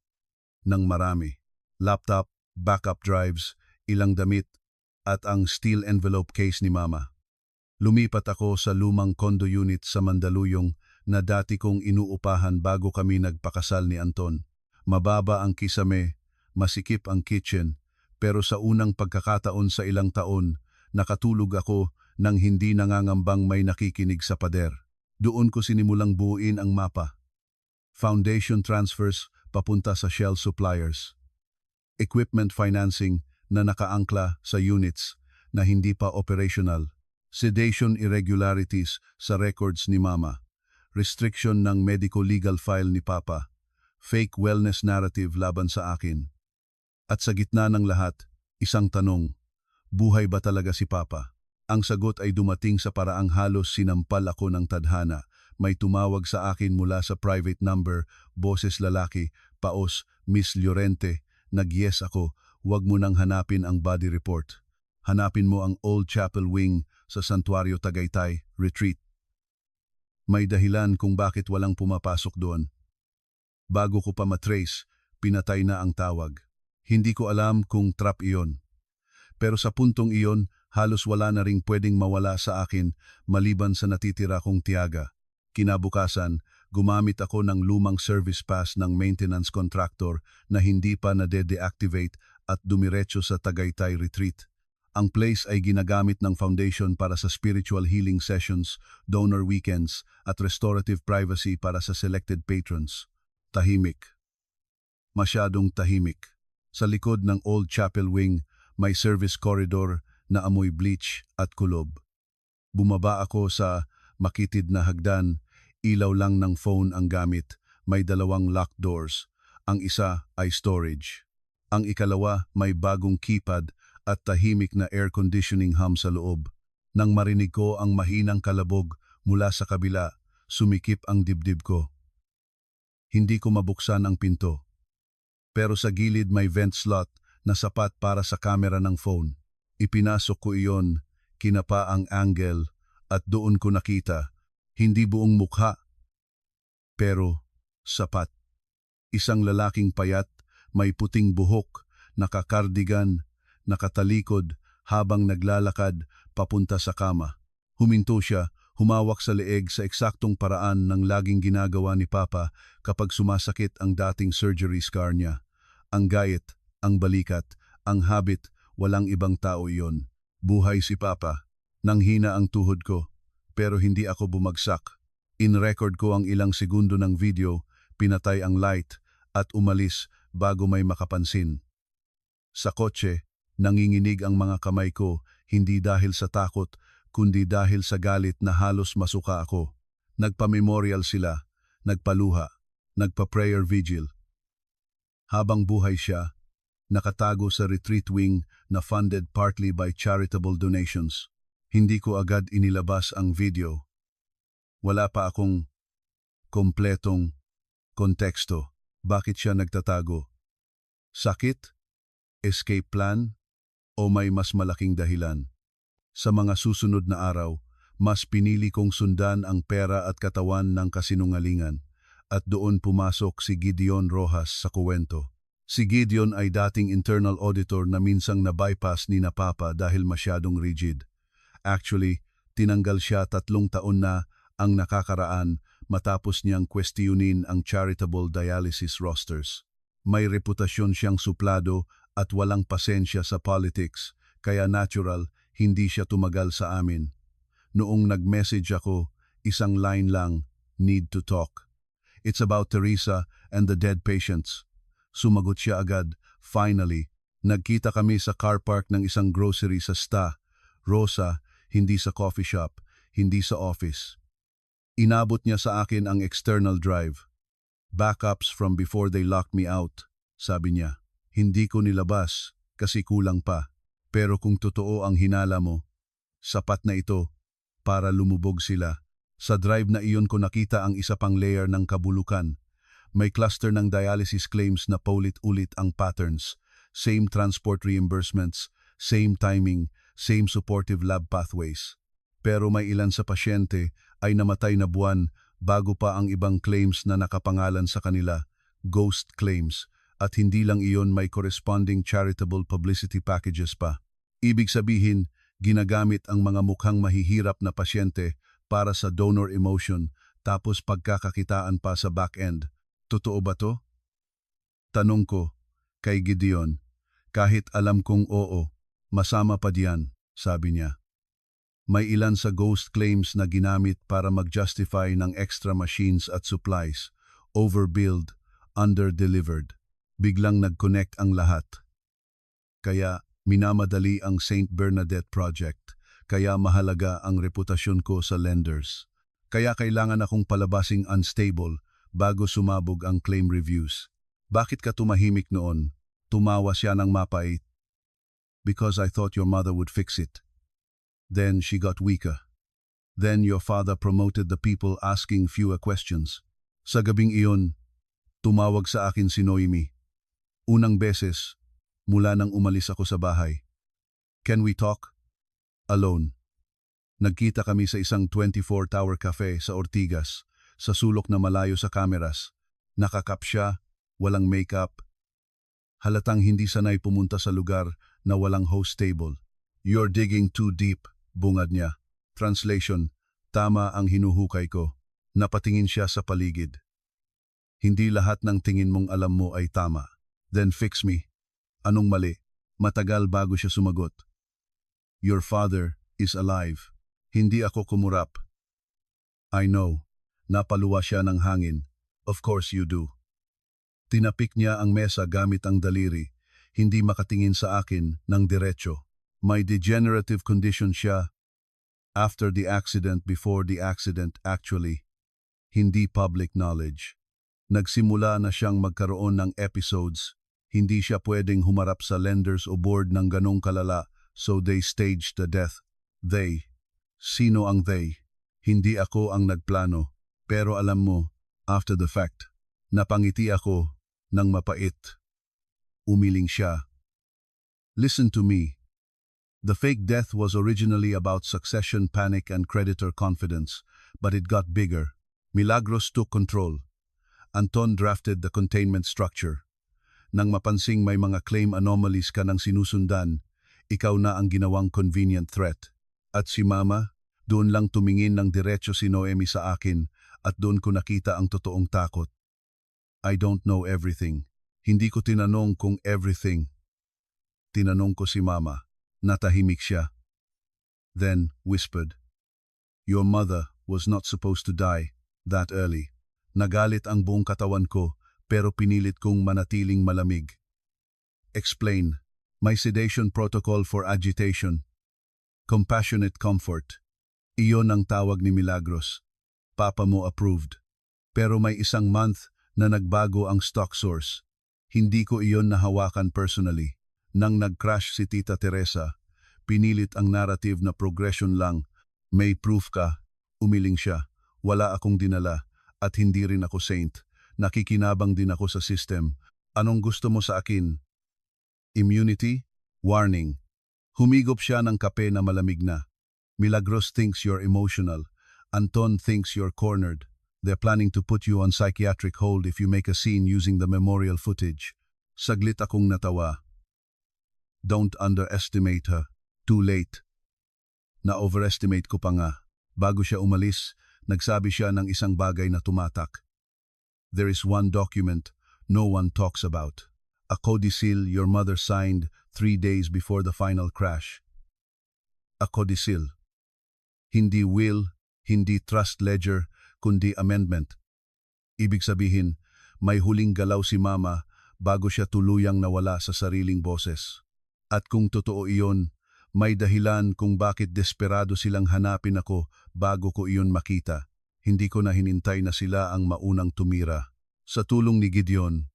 ng marami. Laptop, backup drives, ilang damit, at ang steel envelope case ni Mama. Lumipat ako sa lumang condo unit sa Mandaluyong na dati kong inuupahan bago kami nagpakasal ni Anton. Mababa ang kisame, masikip ang kitchen, pero sa unang pagkakataon sa ilang taon, nakatulog ako nang hindi nangangambang may nakikinig sa pader. Doon ko sinimulang buuin ang mapa. Foundation transfers papunta sa shell suppliers. Equipment financing na nakaangkla sa units na hindi pa operational. Sedation irregularities sa records ni Mama. Restriction ng medico-legal file ni Papa. Fake wellness narrative laban sa akin. At sa gitna ng lahat, isang tanong, buhay ba talaga si Papa? Ang sagot ay dumating sa paraang halos sinampal ako ng tadhana. May tumawag sa akin mula sa private number, boses lalaki, paos, Miss Llorente. Nag-yes ako, huwag mo nang hanapin ang body report. Hanapin mo ang Old Chapel Wing sa Santuario Tagaytay, Retreat. May dahilan kung bakit walang pumapasok doon. Bago ko pa matrace, pinatay na ang tawag. Hindi ko alam kung trap iyon. Pero sa puntong iyon, halos wala na ring pwedeng mawala sa akin maliban sa natitira kong tiyaga. Kinabukasan, gumamit ako ng lumang service pass ng maintenance contractor na hindi pa nade-deactivate at dumiretso sa Tagaytay Retreat. Ang place ay ginagamit ng foundation para sa spiritual healing sessions, donor weekends at restorative privacy para sa selected patrons. Tahimik. Masyadong tahimik. Sa likod ng Old Chapel Wing, may service corridor na amoy bleach at kulob. Bumaba ako sa makitid na hagdan, ilaw lang ng phone ang gamit, may 2 locked doors. Ang isa ay storage. Ang ikalawa may bagong keypad at tahimik na air conditioning hum sa loob. Nang marinig ko ang mahinang kalabog mula sa kabila, sumikip ang dibdib ko. Hindi ko mabuksan ang pinto. Pero sa gilid may vent slot na sapat para sa kamera ng phone. Ipinasok ko iyon, kinapa ang angle at doon ko nakita, hindi buong mukha, pero sapat. Isang lalaking payat, may puting buhok, nakakardigan, nakatalikod habang naglalakad papunta sa kama. Huminto siya, humawak sa leeg sa eksaktong paraan ng laging ginagawa ni Papa kapag sumasakit ang dating surgery scar niya. Ang gayet, ang balikat, ang habit, walang ibang tao iyon. Buhay si Papa. Nanghina ang tuhod ko, pero hindi ako bumagsak. In-record ko ang ilang segundo ng video, pinatay ang light, at umalis bago may makapansin. Sa kotse, nanginginig ang mga kamay ko, hindi dahil sa takot, kundi dahil sa galit na halos masuka ako. Nagpa-memorial sila, nagpaluha, nagpa-prayer vigil. Habang buhay siya, nakatago sa retreat wing na funded partly by charitable donations. Hindi ko agad inilabas ang video. Wala pa akong kompletong konteksto. Bakit siya nagtatago? Sakit? Escape plan? O may mas malaking dahilan? Sa mga susunod na araw, mas pinili kong sundan ang pera at katawan ng kasinungalingan. At doon pumasok si Gideon Rojas sa kuwento. Si Gideon ay dating internal auditor na minsang na-bypass ni na Papa dahil masyadong rigid. Actually, tinanggal siya 3 taon na ang nakakaraan matapos niyang kwestiyunin ang charitable dialysis rosters. May reputasyon siyang suplado at walang pasensya sa politics, kaya natural, hindi siya tumagal sa amin. Noong nag-message ako, isang line lang, need to talk. It's about Teresa and the dead patients. Sumagot siya agad, finally. Nagkita kami sa car park ng isang grocery sa STA. Rosa, hindi sa coffee shop, hindi sa office. Inabot niya sa akin ang external drive. Backups from before they locked me out, sabi niya. Hindi ko nilabas kasi kulang pa. Pero kung totoo ang hinala mo, sapat na ito para lumubog sila. Sa drive na iyon ko nakita ang isa pang layer ng kabulukan. May cluster ng dialysis claims na paulit-ulit ang patterns. Same transport reimbursements, same timing, same supportive lab pathways. Pero may ilan sa pasyente ay namatay na buwan bago pa ang ibang claims na nakapangalan sa kanila, ghost claims, at hindi lang iyon may corresponding charitable publicity packages pa. Ibig sabihin, ginagamit ang mga mukhang mahihirap na pasyente para sa donor emotion tapos pagkakakitaan pa sa back-end. Totoo ba to? Tanong ko kay Gideon. Kahit alam kong oo, masama pa diyan, sabi niya. May ilan sa ghost claims na ginamit para mag-justify ng extra machines at supplies, overbilled, under-delivered. Biglang nag-connect ang lahat. Kaya minamadali ang St. Bernadette Project. Kaya mahalaga ang reputasyon ko sa lenders. Kaya kailangan akong palabasing unstable bago sumabog ang claim reviews. Bakit ka tumahimik noon? Tumawa siya ng mapait. Because I thought your mother would fix it. Then she got weaker. Then your father promoted the people asking fewer questions. Sa gabing iyon, tumawag sa akin si Noemi. Unang beses, mula nang umalis ako sa bahay. Can we talk? Alone. Nagkita kami sa isang 24-tower cafe sa Ortigas, sa sulok na malayo sa kameras. Nakakap siya, walang makeup. Halatang hindi sanay pumunta sa lugar na walang host table. You're digging too deep, bungad niya. Translation, tama ang hinuhukay ko. Napatingin siya sa paligid. Hindi lahat ng tingin mong alam mo ay tama. Then fix me. Anong mali? Matagal bago siya sumagot. Your father is alive. Hindi ako kumurap. I know. Napaluwa siya ng hangin. Of course you do. Tinapik niya ang mesa gamit ang daliri. Hindi makatingin sa akin ng diretso. May degenerative condition siya. After the accident, before the accident, actually. Hindi public knowledge. Nagsimula na siyang magkaroon ng episodes. Hindi siya pwedeng humarap sa lenders o board ng ganong kalala. So they staged the death. They. Sino ang they? Hindi ako ang nagplano. Pero alam mo, after the fact, napangiti ako ng mapait. Umiling siya. Listen to me. The fake death was originally about succession panic and creditor confidence, but it got bigger. Milagros took control. Anton drafted the containment structure. Nang mapansing may mga claim anomalies ka nang sinusundan, ikaw na ang ginawang convenient threat. At si Mama, doon lang tumingin ng diretso si Noemi sa akin at doon ko nakita ang totoong takot. I don't know everything. Hindi ko tinanong kung everything. Tinanong ko si Mama. Natahimik siya. Then whispered, Your mother was not supposed to die that early. Nagalit ang buong katawan ko pero pinilit kong manatiling malamig. Explain, May sedation protocol for agitation. Compassionate comfort. Iyon ang tawag ni Milagros. Papa mo approved. Pero may isang month na nagbago ang stock source. Hindi ko iyon nahawakan personally. Nang nag-crash si Tita Teresa, pinilit ang narrative na progression lang. May proof ka. Umiling siya. Wala akong dinala at hindi rin ako saint. Nakikinabang din ako sa system. Anong gusto mo sa akin? Immunity? Warning. Humigop siya ng kape na malamig na. Milagros thinks you're emotional. Anton thinks you're cornered. They're planning to put you on psychiatric hold if you make a scene using the memorial footage. Saglit akong natawa. Don't underestimate her. Too late. Na-overestimate ko pa nga. Bago siya umalis, nagsabi siya ng isang bagay na tumatak. There is one document no one talks about. A codicil your mother signed 3 days before the final crash. A codicil. Hindi will, hindi trust ledger, kundi amendment. Ibig sabihin, may huling galaw si Mama bago siya tuluyang nawala sa sariling boses. At kung totoo iyon, may dahilan kung bakit desperado silang hanapin ako bago ko iyon makita. Hindi ko na hinintay na sila ang maunang tumira. Sa tulong ni Gideon,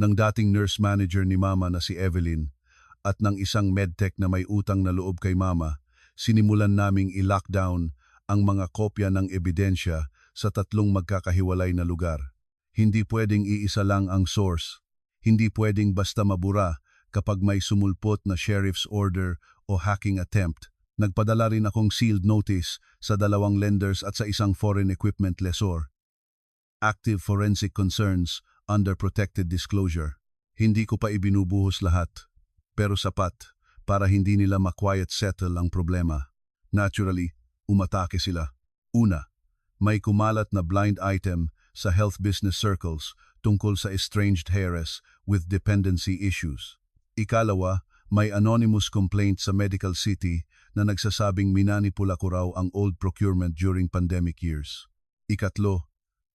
ng dating nurse manager ni Mama na si Evelyn, at ng isang medtech na may utang na loob kay Mama, sinimulan naming i-lockdown ang mga kopya ng ebidensya sa 3 magkakahiwalay na lugar. Hindi pwedeng iisa lang ang source. Hindi pwedeng basta mabura kapag may sumulpot na sheriff's order o hacking attempt. Nagpadala rin akong sealed notice sa 2 lenders at sa isang foreign equipment lessor. Active forensic concerns under protected disclosure. Hindi ko pa ibinubuhos lahat, pero sapat para hindi nila ma-quiet settle ang problema. Naturally, umatake sila. Una, may kumalat na blind item sa health business circles tungkol sa estranged heiress with dependency issues. Ikalawa, may anonymous complaint sa Medical City na nagsasabing minanipula ko raw ang old procurement during pandemic years. Ikatlo,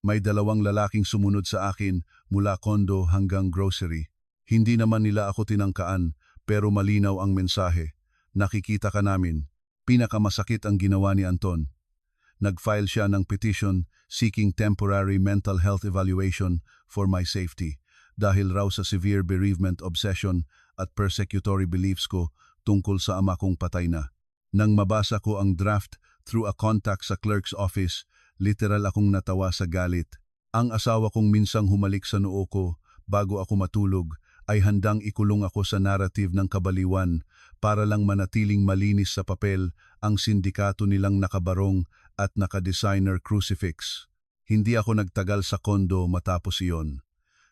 may 2 lalaking sumunod sa akin mula kondo hanggang grocery. Hindi naman nila ako tinangkaan pero malinaw ang mensahe. Nakikita ka namin. Pinakamasakit ang ginawa ni Anton. Nag-file siya ng petition seeking temporary mental health evaluation for my safety dahil raw sa severe bereavement obsession at persecutory beliefs ko tungkol sa ama kong patay na. Nang mabasa ko ang draft through a contact sa clerk's office, literal akong natawa sa galit. Ang asawa kong minsang humalik sa noo ko bago ako matulog ay handang ikulong ako sa narrative ng kabaliwan para lang manatiling malinis sa papel ang sindikato nilang nakabarong at nakadesigner crucifix. Hindi ako nagtagal sa kondo matapos iyon.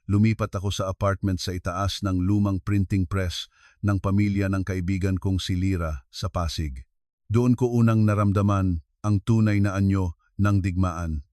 Lumipat ako sa apartment sa itaas ng lumang printing press ng pamilya ng kaibigan kong si Lira sa Pasig. Doon ko unang naramdaman ang tunay na anyo ng digmaan.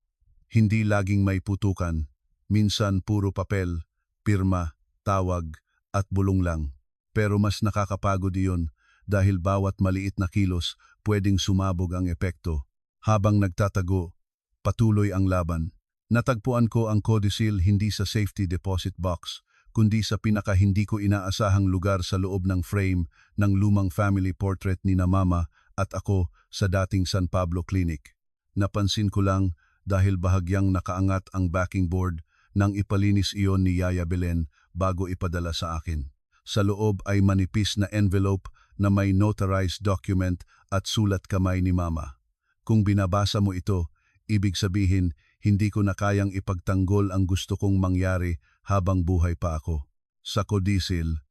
Hindi laging may putukan, minsan puro papel, pirma, tawag at bulong lang. Pero mas nakakapagod iyon dahil bawat maliit na kilos pwedeng sumabog ang epekto. Habang nagtatago, patuloy ang laban. Natagpuan ko ang codicil hindi sa safety deposit box, kundi sa pinaka hindi ko inaasahang lugar sa loob ng frame ng lumang family portrait ni na Mama at ako sa dating San Pablo Clinic. Napansin ko lang dahil bahagyang nakaangat ang backing board nang ipalinis iyon ni Yaya Belen bago ipadala sa akin. Sa loob ay manipis na envelope na may notarized document at sulat kamay ni Mama. Kung binabasa mo ito, ibig sabihin hindi ko na kayang ipagtanggol ang gusto kong mangyari habang buhay pa ako. Sa codicil,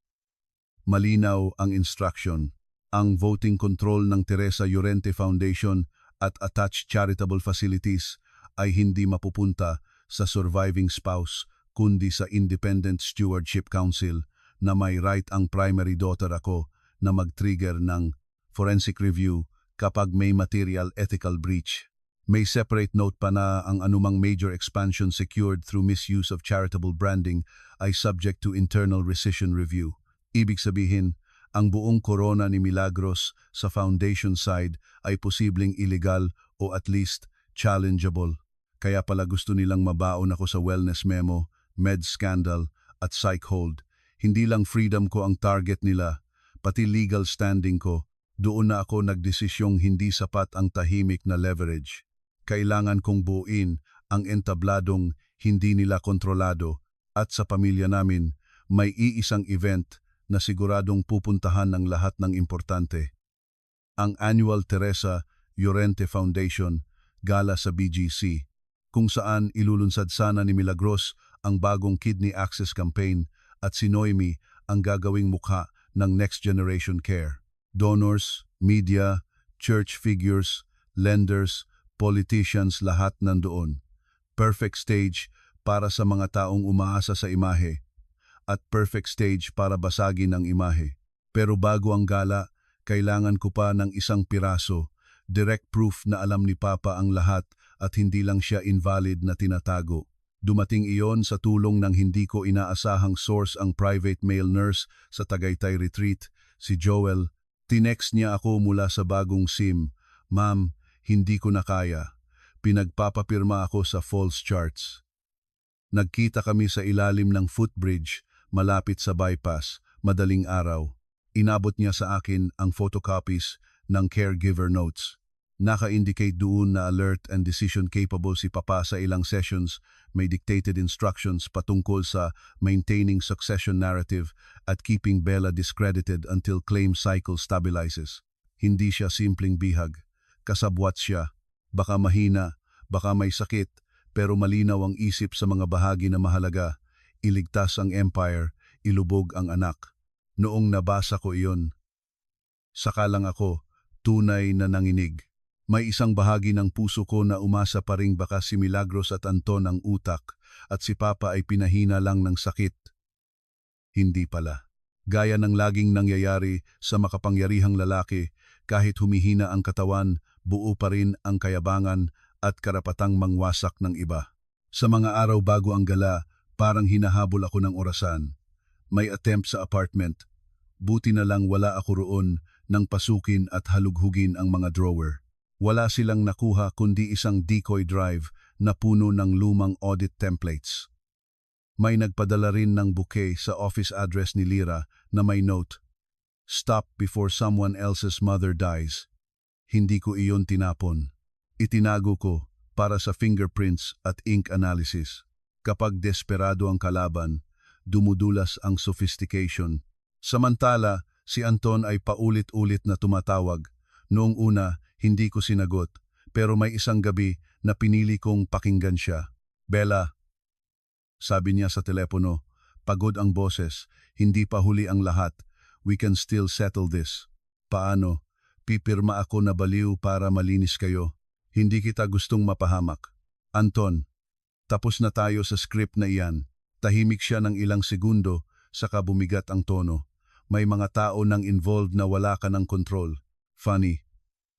malinaw ang instruction. Ang voting control ng Teresa Llorente Foundation at attached charitable facilities ay hindi mapupunta sa surviving spouse kundi sa Independent Stewardship Council na may right ang primary daughter ako na mag-trigger ng forensic review kapag may material ethical breach. May separate note pa na ang anumang major expansion secured through misuse of charitable branding ay subject to internal rescission review. Ibig sabihin, ang buong korona ni Milagros sa foundation side ay posibleng illegal o at least challengeable. Kaya pala gusto nilang mabaon ako sa wellness memo, med scandal at psych hold. Hindi lang freedom ko ang target nila, pati legal standing ko. Doon na ako nagdesisyong hindi sapat ang tahimik na leverage. Kailangan kong buuin ang entabladong hindi nila kontrolado at sa pamilya namin may iisang event na siguradong pupuntahan ng lahat ng importante. Ang annual Teresa Llorente Foundation Gala sa BGC, kung saan ilulunsad sana ni Milagros ang bagong Kidney Access Campaign at si Noemi ang gagawing mukha ng Next Generation Care. Donors, media, church figures, lenders, politicians lahat nandoon. Perfect stage para sa mga taong umaasa sa imahe at perfect stage para basagin ang imahe. Pero bago ang gala, kailangan ko pa ng isang piraso, direct proof na alam ni Papa ang lahat at hindi lang siya invalid na tinatago. Dumating iyon sa tulong ng hindi ko inaasahang source ang private male nurse sa Tagaytay Retreat, si Joel. Tinext niya ako mula sa bagong SIM, "Ma'am, hindi ko na kaya." Pinagpapapirma ako sa false charts. Nagkita kami sa ilalim ng footbridge, malapit sa bypass, madaling araw. Inabot niya sa akin ang photocopies ng caregiver notes. Naka-indicate doon na alert and decision capable si Papa sa ilang sessions, may dictated instructions patungkol sa maintaining succession narrative at keeping Bella discredited until claim cycle stabilizes. Hindi siya simpleng bihag. Kasabwat siya. Baka mahina, baka may sakit, pero malinaw ang isip sa mga bahagi na mahalaga. Iligtas ang empire, ilubog ang anak. Noong nabasa ko iyon, saka lang ako tunay na nanginig. May isang bahagi ng puso ko na umasa pa ring baka si Milagros at Anton ang utak at si Papa ay pinahina lang ng sakit. Hindi pala. Gaya ng laging nangyayari sa makapangyarihang lalaki, kahit humihina ang katawan, buo pa rin ang kayabangan at karapatang mangwasak ng iba. Sa mga araw bago ang gala, parang hinahabol ako ng orasan. May attempt sa apartment. Buti na lang wala ako roon nang pasukin at halughugin ang mga drawer. Wala silang nakuha kundi isang decoy drive na puno ng lumang audit templates. May nagpadala rin ng bouquet sa office address ni Lira na may note, "Stop before someone else's mother dies." Hindi ko iyon tinapon. Itinago ko para sa fingerprints at ink analysis. Kapag desperado ang kalaban, dumudulas ang sophistication. Samantala, si Anton ay paulit-ulit na tumatawag. Noong una, hindi ko sinagot, pero may isang gabi na pinili kong pakinggan siya. "Bella," sabi niya sa telepono, pagod ang boses, "hindi pa huli ang lahat. We can still settle this." "Paano? Pipirma ako na baliw para malinis kayo. Hindi kita gustong mapahamak." "Anton, tapos na tayo sa script na iyan." Tahimik siya ng ilang segundo, saka bumigat ang tono. "May mga tao nang involved na wala ka ng control." "Funny.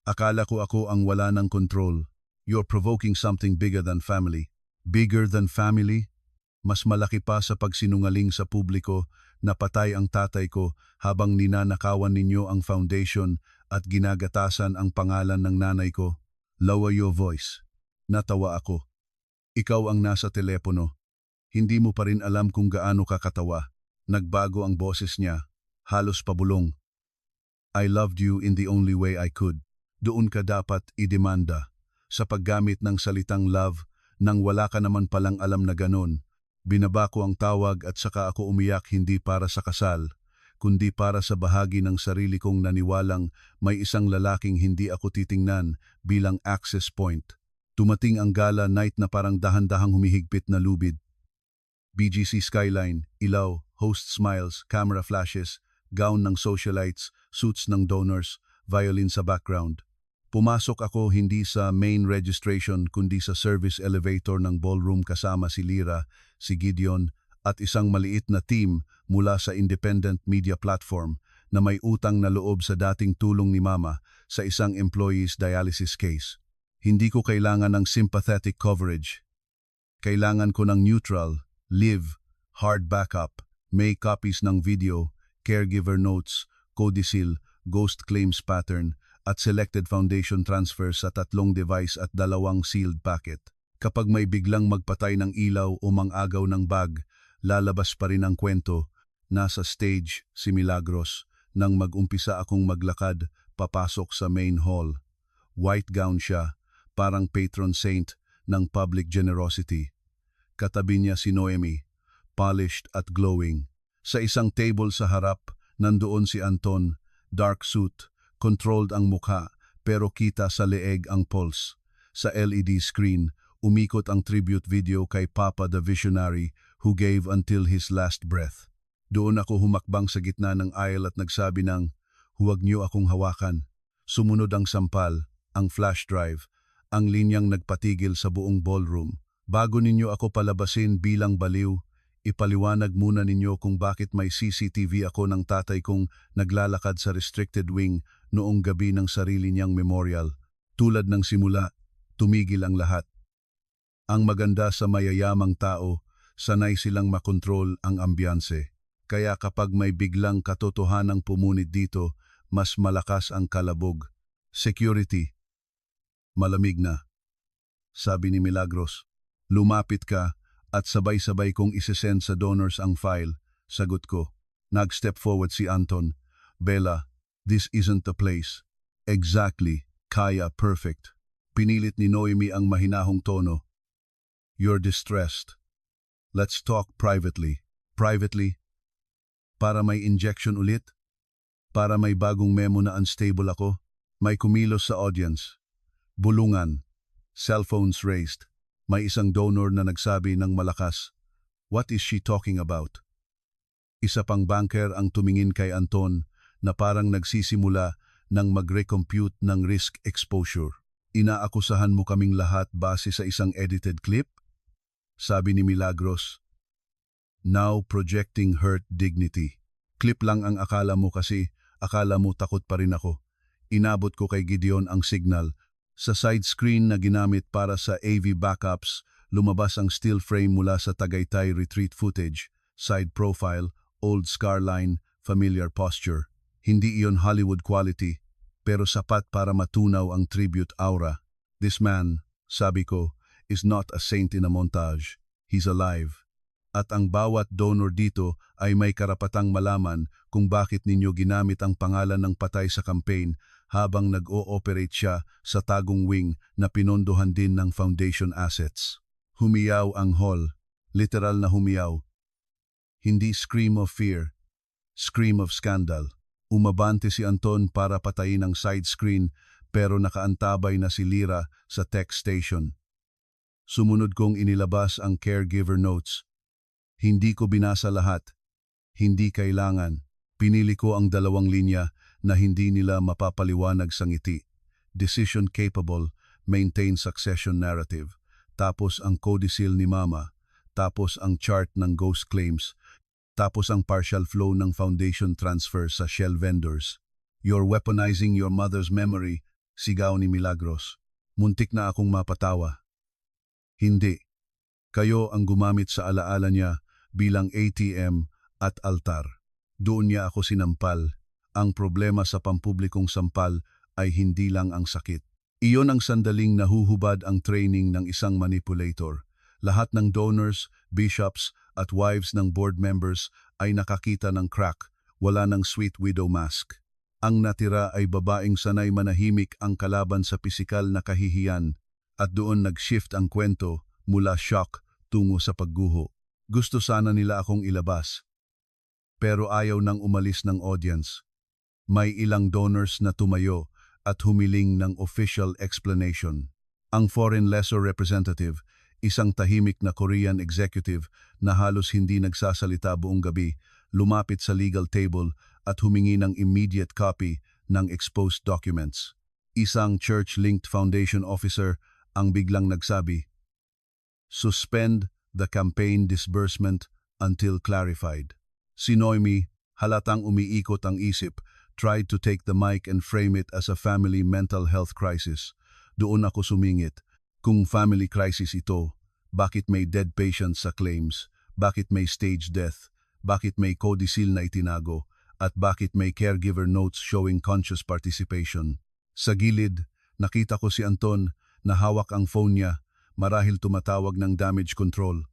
Akala ko ako ang wala ng control. You're provoking something bigger than family." "Bigger than family?" Mas malaki pa sa pagsinungaling sa publiko na patay ang tatay ko habang ninanakawan ninyo ang foundation at ginagatasan ang pangalan ng nanay ko. "Lower your voice." Natawa ako. "Ikaw ang nasa telepono. Hindi mo pa rin alam kung gaano kakatawa." Nagbago ang boses niya, halos pabulong. "I loved you in the only way I could." Doon ka dapat idemanda. Sa paggamit ng salitang love, nang wala ka naman palang alam na ganon. Binaba ko ang tawag at saka ako umiyak hindi para sa kasal, kundi para sa bahagi ng sarili kong naniwalang may isang lalaking hindi ako titingnan bilang access point. Tumating ang gala night na parang dahan-dahang humihigpit na lubid. BGC skyline, ilaw, host smiles, camera flashes, gown ng socialites, suits ng donors, violin sa background. Pumasok ako hindi sa main registration kundi sa service elevator ng ballroom kasama si Lira, si Gideon at isang maliit na team mula sa independent media platform na may utang na loob sa dating tulong ni Mama sa isang employee's dialysis case. Hindi ko kailangan ng sympathetic coverage. Kailangan ko ng neutral, live, hard backup, may copies ng video, caregiver notes, codicil, ghost claims pattern, at selected foundation transfer sa 3 device at 2 sealed packet. Kapag may biglang magpatay ng ilaw o mangagaw ng bag, lalabas pa rin ang kwento. Nasa stage si Milagros nang mag-umpisa akong maglakad papasok sa main hall. White gown siya, parang patron saint ng public generosity. Katabi niya si Noemi, polished at glowing. Sa isang table sa harap, nandoon si Anton, dark suit, controlled ang mukha, pero kita sa leeg ang pulse. Sa LED screen, umikot ang tribute video kay Papa the Visionary who gave until his last breath. Doon ako humakbang sa gitna ng aisle at nagsabi ng, "Huwag niyo akong hawakan." Sumunod ang sampal, ang flash drive, ang linyang nagpatigil sa buong ballroom. Bago ninyo ako palabasin bilang baliw, ipaliwanag muna ninyo kung bakit may CCTV ako ng tatay kong naglalakad sa restricted wing noong gabi ng sarili niyang memorial. Tulad ng simula, tumigil ang lahat. Ang maganda sa mayayamang tao, sanay silang makontrol ang ambiyanse. Kaya kapag may biglang katotohanang pumunit dito, mas malakas ang kalabog. Security. Malamig na. Sabi ni Milagros. Lumapit ka at sabay-sabay kong isesend sa donors ang file. Sagot ko. Nag-step forward si Anton. Bella, this isn't the place. Exactly. Kaya perfect. Pinilit ni Noemi ang mahinahong tono. You're distressed. Let's talk privately. Privately? Para may injection ulit? Para may bagong memo na unstable ako? May kumilos sa audience. Bulungan. Cellphones raised. May isang donor na nagsabi ng malakas, "What is she talking about?" Isa pang banker ang tumingin kay Anton na parang nagsisimula ng mag-recompute ng risk exposure. Inaakusahan mo kaming lahat base sa isang edited clip? Sabi ni Milagros. Now projecting hurt dignity. Clip lang ang akala mo kasi akala mo takot pa rin ako. Inabot ko kay Gideon ang signal. Sa side screen na ginamit para sa AV backups, lumabas ang still frame mula sa Tagaytay retreat footage, side profile, old scar line, familiar posture. Hindi iyon Hollywood quality, pero sapat para matunaw ang tribute aura. This man, sabi ko, is not a saint in a montage. He's alive. At ang bawat donor dito ay may karapatang malaman kung bakit ninyo ginamit ang pangalan ng patay sa campaign habang nag-o-operate siya sa tagong wing na pinondohan din ng foundation assets. Humiyaw ang hall, literal na humiyaw. Hindi scream of fear, scream of scandal. Umabante si Anton para patayin ang side screen pero nakaantabay na si Lira sa tech station. Sumunod kong inilabas ang caregiver notes. Hindi ko binasa lahat. Hindi kailangan. Pinili ko ang 2 linya na hindi nila mapapaliwanag sa ngiti. Decision capable, maintain succession narrative. Tapos ang codicil ni Mama. Tapos ang chart ng ghost claims. Tapos ang partial flow ng foundation transfer sa shell vendors. You're weaponizing your mother's memory, sigaw ni Milagros. Muntik na akong mapatawa. Hindi. Kayo ang gumamit sa alaala niya bilang ATM at altar. Doon niya ako sinampal. Ang problema sa pampublikong sampal ay hindi lang ang sakit. Iyon ang sandaling nahuhubad ang training ng isang manipulator. Lahat ng donors, bishops at wives ng board members ay nakakita ng crack, wala ng sweet widow mask. Ang natira ay babaeng sanay manahimik ang kalaban sa pisikal na kahihiyan at doon nag-shift ang kwento mula shock tungo sa pagguho. Gusto sana nila akong ilabas. Pero ayaw nang umalis ng audience. May ilang donors na tumayo at humiling ng official explanation. Ang foreign lessor representative, isang tahimik na Korean executive na halos hindi nagsasalita buong gabi, lumapit sa legal table at humingi ng immediate copy ng exposed documents. Isang church-linked foundation officer ang biglang nagsabi, "Suspend the campaign disbursement until clarified." Si Noemi, halatang umiikot ang isip, tried to take the mic and frame it as a family mental health crisis. Doon ako sumingit. Kung family crisis ito, bakit may dead patients sa claims? Bakit may stage death? Bakit may codicil na itinago? At bakit may caregiver notes showing conscious participation? Sa gilid, nakita ko si Anton na hawak ang phone niya, marahil tumatawag ng damage control.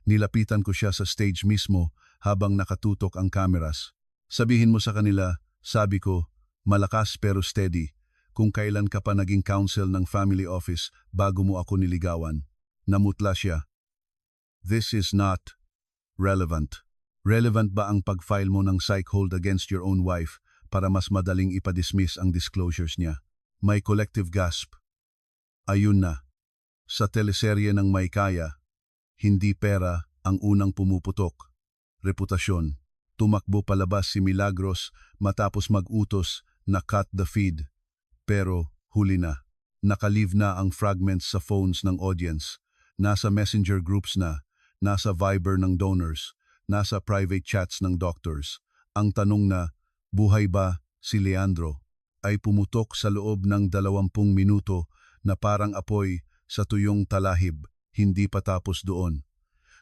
Nilapitan ko siya sa stage mismo habang nakatutok ang cameras. Sabihin mo sa kanila, sabi ko, malakas pero steady, kung kailan ka pa naging counsel ng family office bago mo ako niligawan. Namutla siya. This is not relevant. Relevant ba ang pag-file mo ng psych hold against your own wife para mas madaling ipadismiss ang disclosures niya? May collective gasp. Ayun na. Sa teleserye ng May Kaya, hindi pera ang unang pumuputok. Reputasyon. Tumakbo palabas si Milagros matapos mag-utos na cut the feed. Pero huli na. Nakalive na ang fragments sa phones ng audience. Nasa messenger groups na. Nasa Viber ng donors, nasa private chats ng doctors. Ang tanong na, buhay ba si Leandro, ay pumutok sa loob ng 20 minuto na parang apoy sa tuyong talahib, hindi pa tapos doon.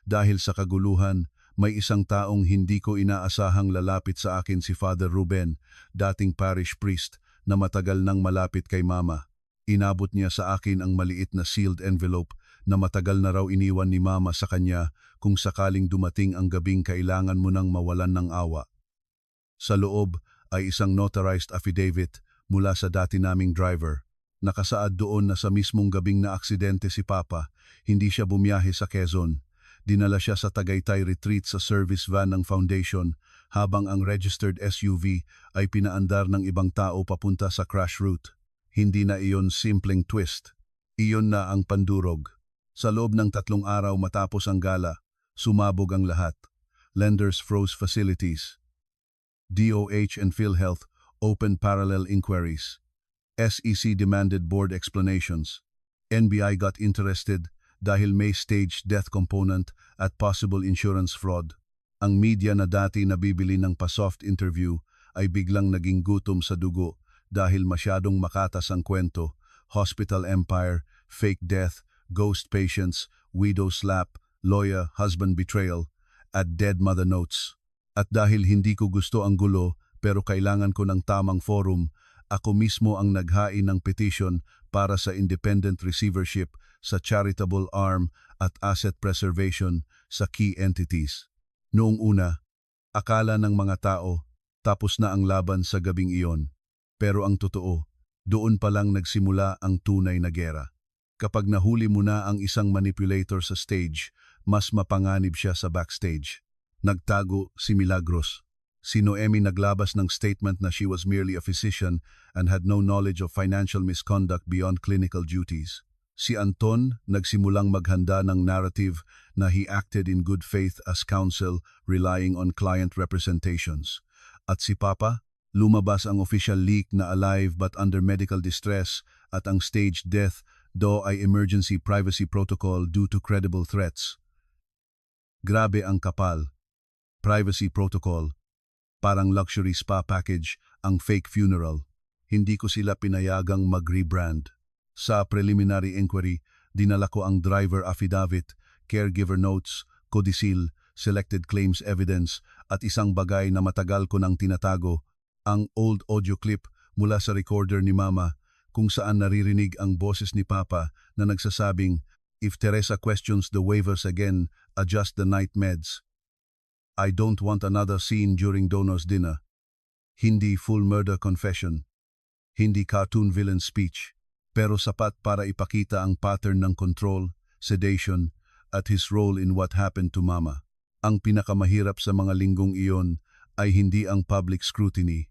Dahil sa kaguluhan, may isang taong hindi ko inaasahang lalapit sa akin si Father Ruben, dating parish priest na matagal nang malapit kay Mama. Inabot niya sa akin ang maliit na sealed envelope na matagal na raw iniwan ni Mama sa kanya kung sakaling dumating ang gabing kailangan mo nang mawalan ng awa. Sa loob ay isang notarized affidavit mula sa dati naming driver. Nakasaad doon na sa mismong gabing na aksidente si Papa, hindi siya bumiyahe sa Quezon. Dinala siya sa Tagaytay retreat sa service van ng foundation habang ang registered SUV ay pinaandar ng ibang tao papunta sa crash route. Hindi na iyon simpleng twist. Iyon na ang pandurog. Sa loob ng 3 araw matapos ang gala, sumabog ang lahat. Lenders froze facilities. DOH and PhilHealth opened parallel inquiries. SEC demanded board explanations. NBI got interested dahil may staged death component at possible insurance fraud. Ang media na dati nabibili ng pa-soft interview ay biglang naging gutom sa dugo dahil masyadong makatas ang kwento. Hospital empire, fake death, ghost patients, widow slap, lawyer, husband betrayal, at dead mother notes. At dahil hindi ko gusto ang gulo pero kailangan ko ng tamang forum, ako mismo ang naghain ng petition para sa independent receivership sa charitable arm at asset preservation sa key entities. Noong una, akala ng mga tao tapos na ang laban sa gabing iyon. Pero ang totoo, doon pa lang nagsimula ang tunay na gera. Kapag nahuli mo na ang isang manipulator sa stage, mas mapanganib siya sa backstage. Nagtago si Milagros. Si Noemi naglabas ng statement na she was merely a physician and had no knowledge of financial misconduct beyond clinical duties. Si Anton nagsimulang maghanda ng narrative na he acted in good faith as counsel relying on client representations. At si Papa, lumabas ang official leak na alive but under medical distress at ang staged death do ay emergency privacy protocol due to credible threats. Grabe ang kapal. Privacy protocol. Parang luxury spa package ang fake funeral. Hindi ko sila pinayagang mag-rebrand. Sa preliminary inquiry, dinala ko ang driver affidavit, caregiver notes, codicil, selected claims evidence at isang bagay na matagal ko nang tinatago, ang old audio clip mula sa recorder ni Mama kung saan naririnig ang boses ni Papa na nagsasabing, "If Teresa questions the waivers again, adjust the night meds. I don't want another scene during Donor's dinner." Hindi full murder confession, hindi cartoon villain speech, pero sapat para ipakita ang pattern ng control, sedation, at his role in what happened to Mama. Ang pinakamahirap sa mga linggong iyon ay hindi ang public scrutiny.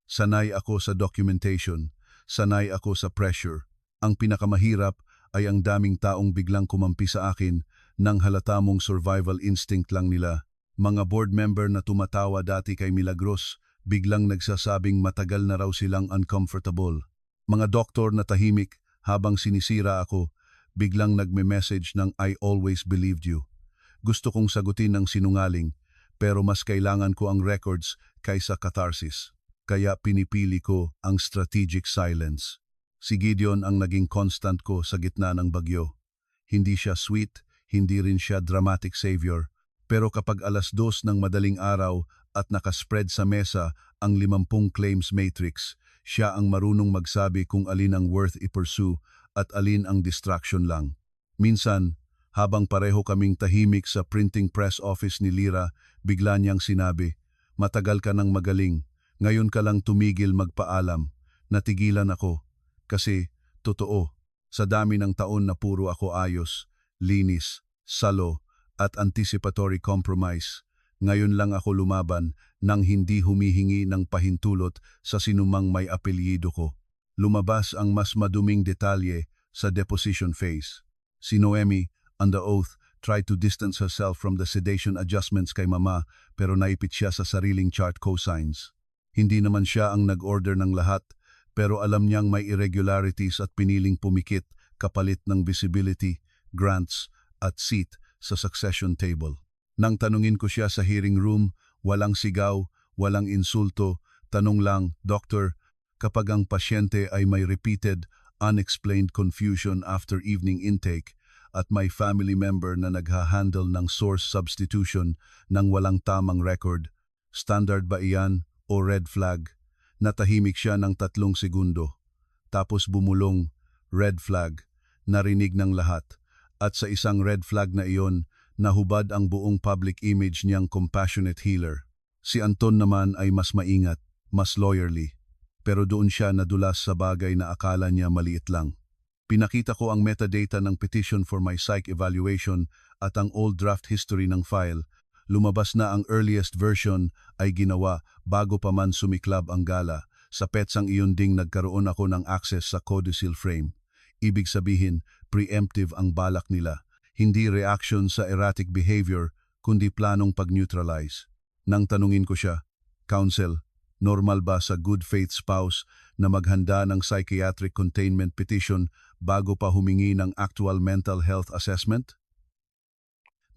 Sanay ako sa documentation, sanay ako sa pressure. Ang pinakamahirap ay ang daming taong biglang kumampi sa akin nang halata mong survival instinct lang nila. Mga board member na tumatawa dati kay Milagros, biglang nagsasabing matagal na raw silang uncomfortable. Mga doktor na tahimik habang sinisira ako, biglang nagme-message ng "I always believed you." Gusto kong sagutin ng sinungaling, pero mas kailangan ko ang records kaysa catharsis. Kaya pinipili ko ang strategic silence. Si Gideon ang naging constant ko sa gitna ng bagyo. Hindi siya sweet, hindi rin siya dramatic savior, pero kapag 2:00 ng madaling araw at nakaspread sa mesa ang 50 claims matrix, siya ang marunong magsabi kung alin ang worth i-pursue at alin ang distraction lang. Minsan, Habang pareho kaming tahimik sa printing press office ni Lira, bigla niyang sinabi, "Matagal ka nang magaling, ngayon ka lang tumigil magpaalam." Natigilan ako, kasi, totoo, sa dami ng taon na puro ako ayos, linis, salo, at anticipatory compromise, ngayon lang ako lumaban nang hindi humihingi ng pahintulot sa sinumang may apelyido ko. Lumabas ang mas maduming detalye sa deposition phase. Si Noemi, under oath, tried to distance herself from the sedation adjustments kay mama pero naipit siya sa sariling chart cosigns. Hindi naman siya ang nag-order ng lahat pero alam niyang may irregularities at piniling pumikit kapalit ng visibility, grants at seat sa succession table. Nang tanungin ko siya sa hearing room, walang sigaw, walang insulto, tanong lang, "Doctor, kapag ang pasyente ay may repeated, unexplained confusion after evening intake at may family member na nagha-handle ng source substitution ng walang tamang record, standard ba iyan o red flag?" Natahimik siya ng 3 segundo. Tapos bumulong, "Red flag." Narinig ng lahat. At sa isang red flag na iyon, nahubad ang buong public image niyang compassionate healer. Si Anton naman ay mas maingat, mas lawyerly. Pero doon siya nadulas sa bagay na akala niya maliit lang. Pinakita ko ang metadata ng petition for my psych evaluation at ang old draft history ng file. Lumabas na ang earliest version ay ginawa bago pa man sumiklab ang gala. Sa petsang iyon ding nagkaroon ako ng access sa codicil frame. Ibig sabihin, preemptive ang balak nila. Hindi reaction sa erratic behavior, kundi planong pag-neutralize. Nang tanungin ko siya, "Counsel, normal ba sa good faith spouse na maghanda ng psychiatric containment petition bago pa humingi ng actual mental health assessment?"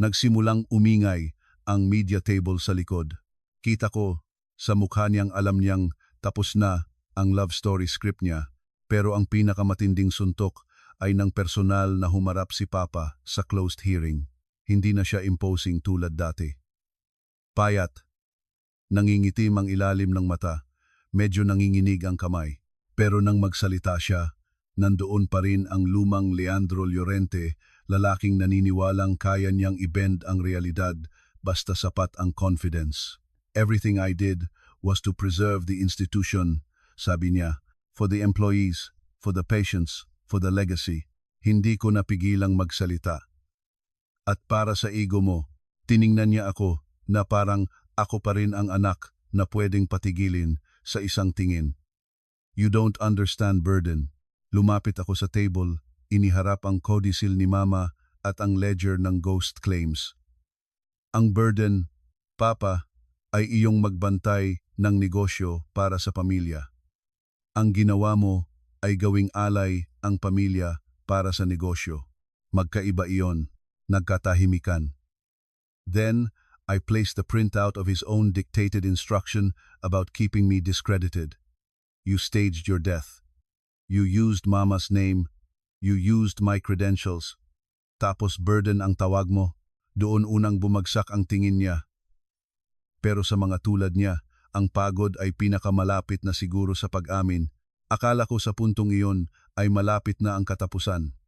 Nagsimulang umingay ang media table sa likod. Kita ko sa mukha niyang alam niyang tapos na ang love story script niya, pero ang pinakamatinding suntok ay ng personal na humarap si Papa sa closed hearing. Hindi na siya imposing tulad dati. Payat, nangingitim ang ilalim ng mata, medyo nanginginig ang kamay. Pero nang magsalita siya, nandoon pa rin ang lumang Leandro Llorente, lalaking naniniwalang kaya niyang i-bend ang realidad basta sapat ang confidence. "Everything I did was to preserve the institution," sabi niya, "for the employees, for the patients, for the legacy." Hindi ko napigilang magsalita. At para sa ego mo, tiningnan niya ako na parang ako pa rin ang anak na pwedeng patigilin sa isang tingin. "You don't understand burden." Lumapit ako sa table, iniharap ang codicil ni Mama at ang ledger ng ghost claims. "Ang burden, Papa, ay iyong magbantay ng negosyo para sa pamilya. Ang ginawa mo ay gawing alay ang pamilya para sa negosyo. Magkaiba iyon." Nagkatahimikan. Then, I placed the printout of his own dictated instruction about keeping me discredited. "You staged your death. You used Mama's name. You used my credentials. Tapos burden ang tawag mo." Doon unang bumagsak ang tingin niya. Pero sa mga tulad niya, ang pagod ay pinakamalapit na siguro sa pag-amin. Akala ko sa puntong iyon ay malapit na ang katapusan.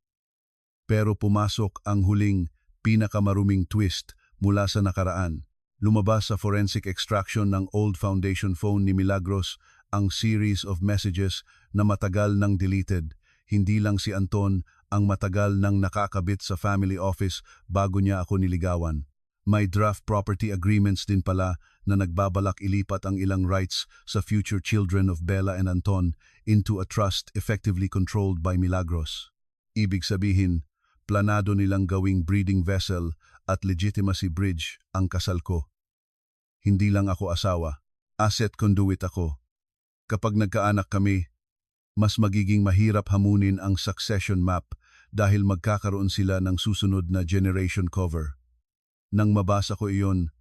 Pero pumasok ang huling, pinakamaruming twist mula sa nakaraan. Lumabas sa forensic extraction ng old foundation phone ni Milagros ang series of messages na matagal nang deleted. Hindi lang si Anton ang matagal nang nakakabit sa family office bago niya ako niligawan. May draft property agreements din pala na nagbabalak ilipat ang ilang rights sa future children of Bella and Anton into a trust effectively controlled by Milagros. Ibig sabihin, planado nilang gawing breeding vessel at legitimacy bridge ang kasal ko. Hindi lang ako asawa, asset conduit ako. Kapag nagkaanak kami, mas magiging mahirap hamunin ang succession map dahil magkakaroon sila ng susunod na generation cover. Nang mabasa ko iyon,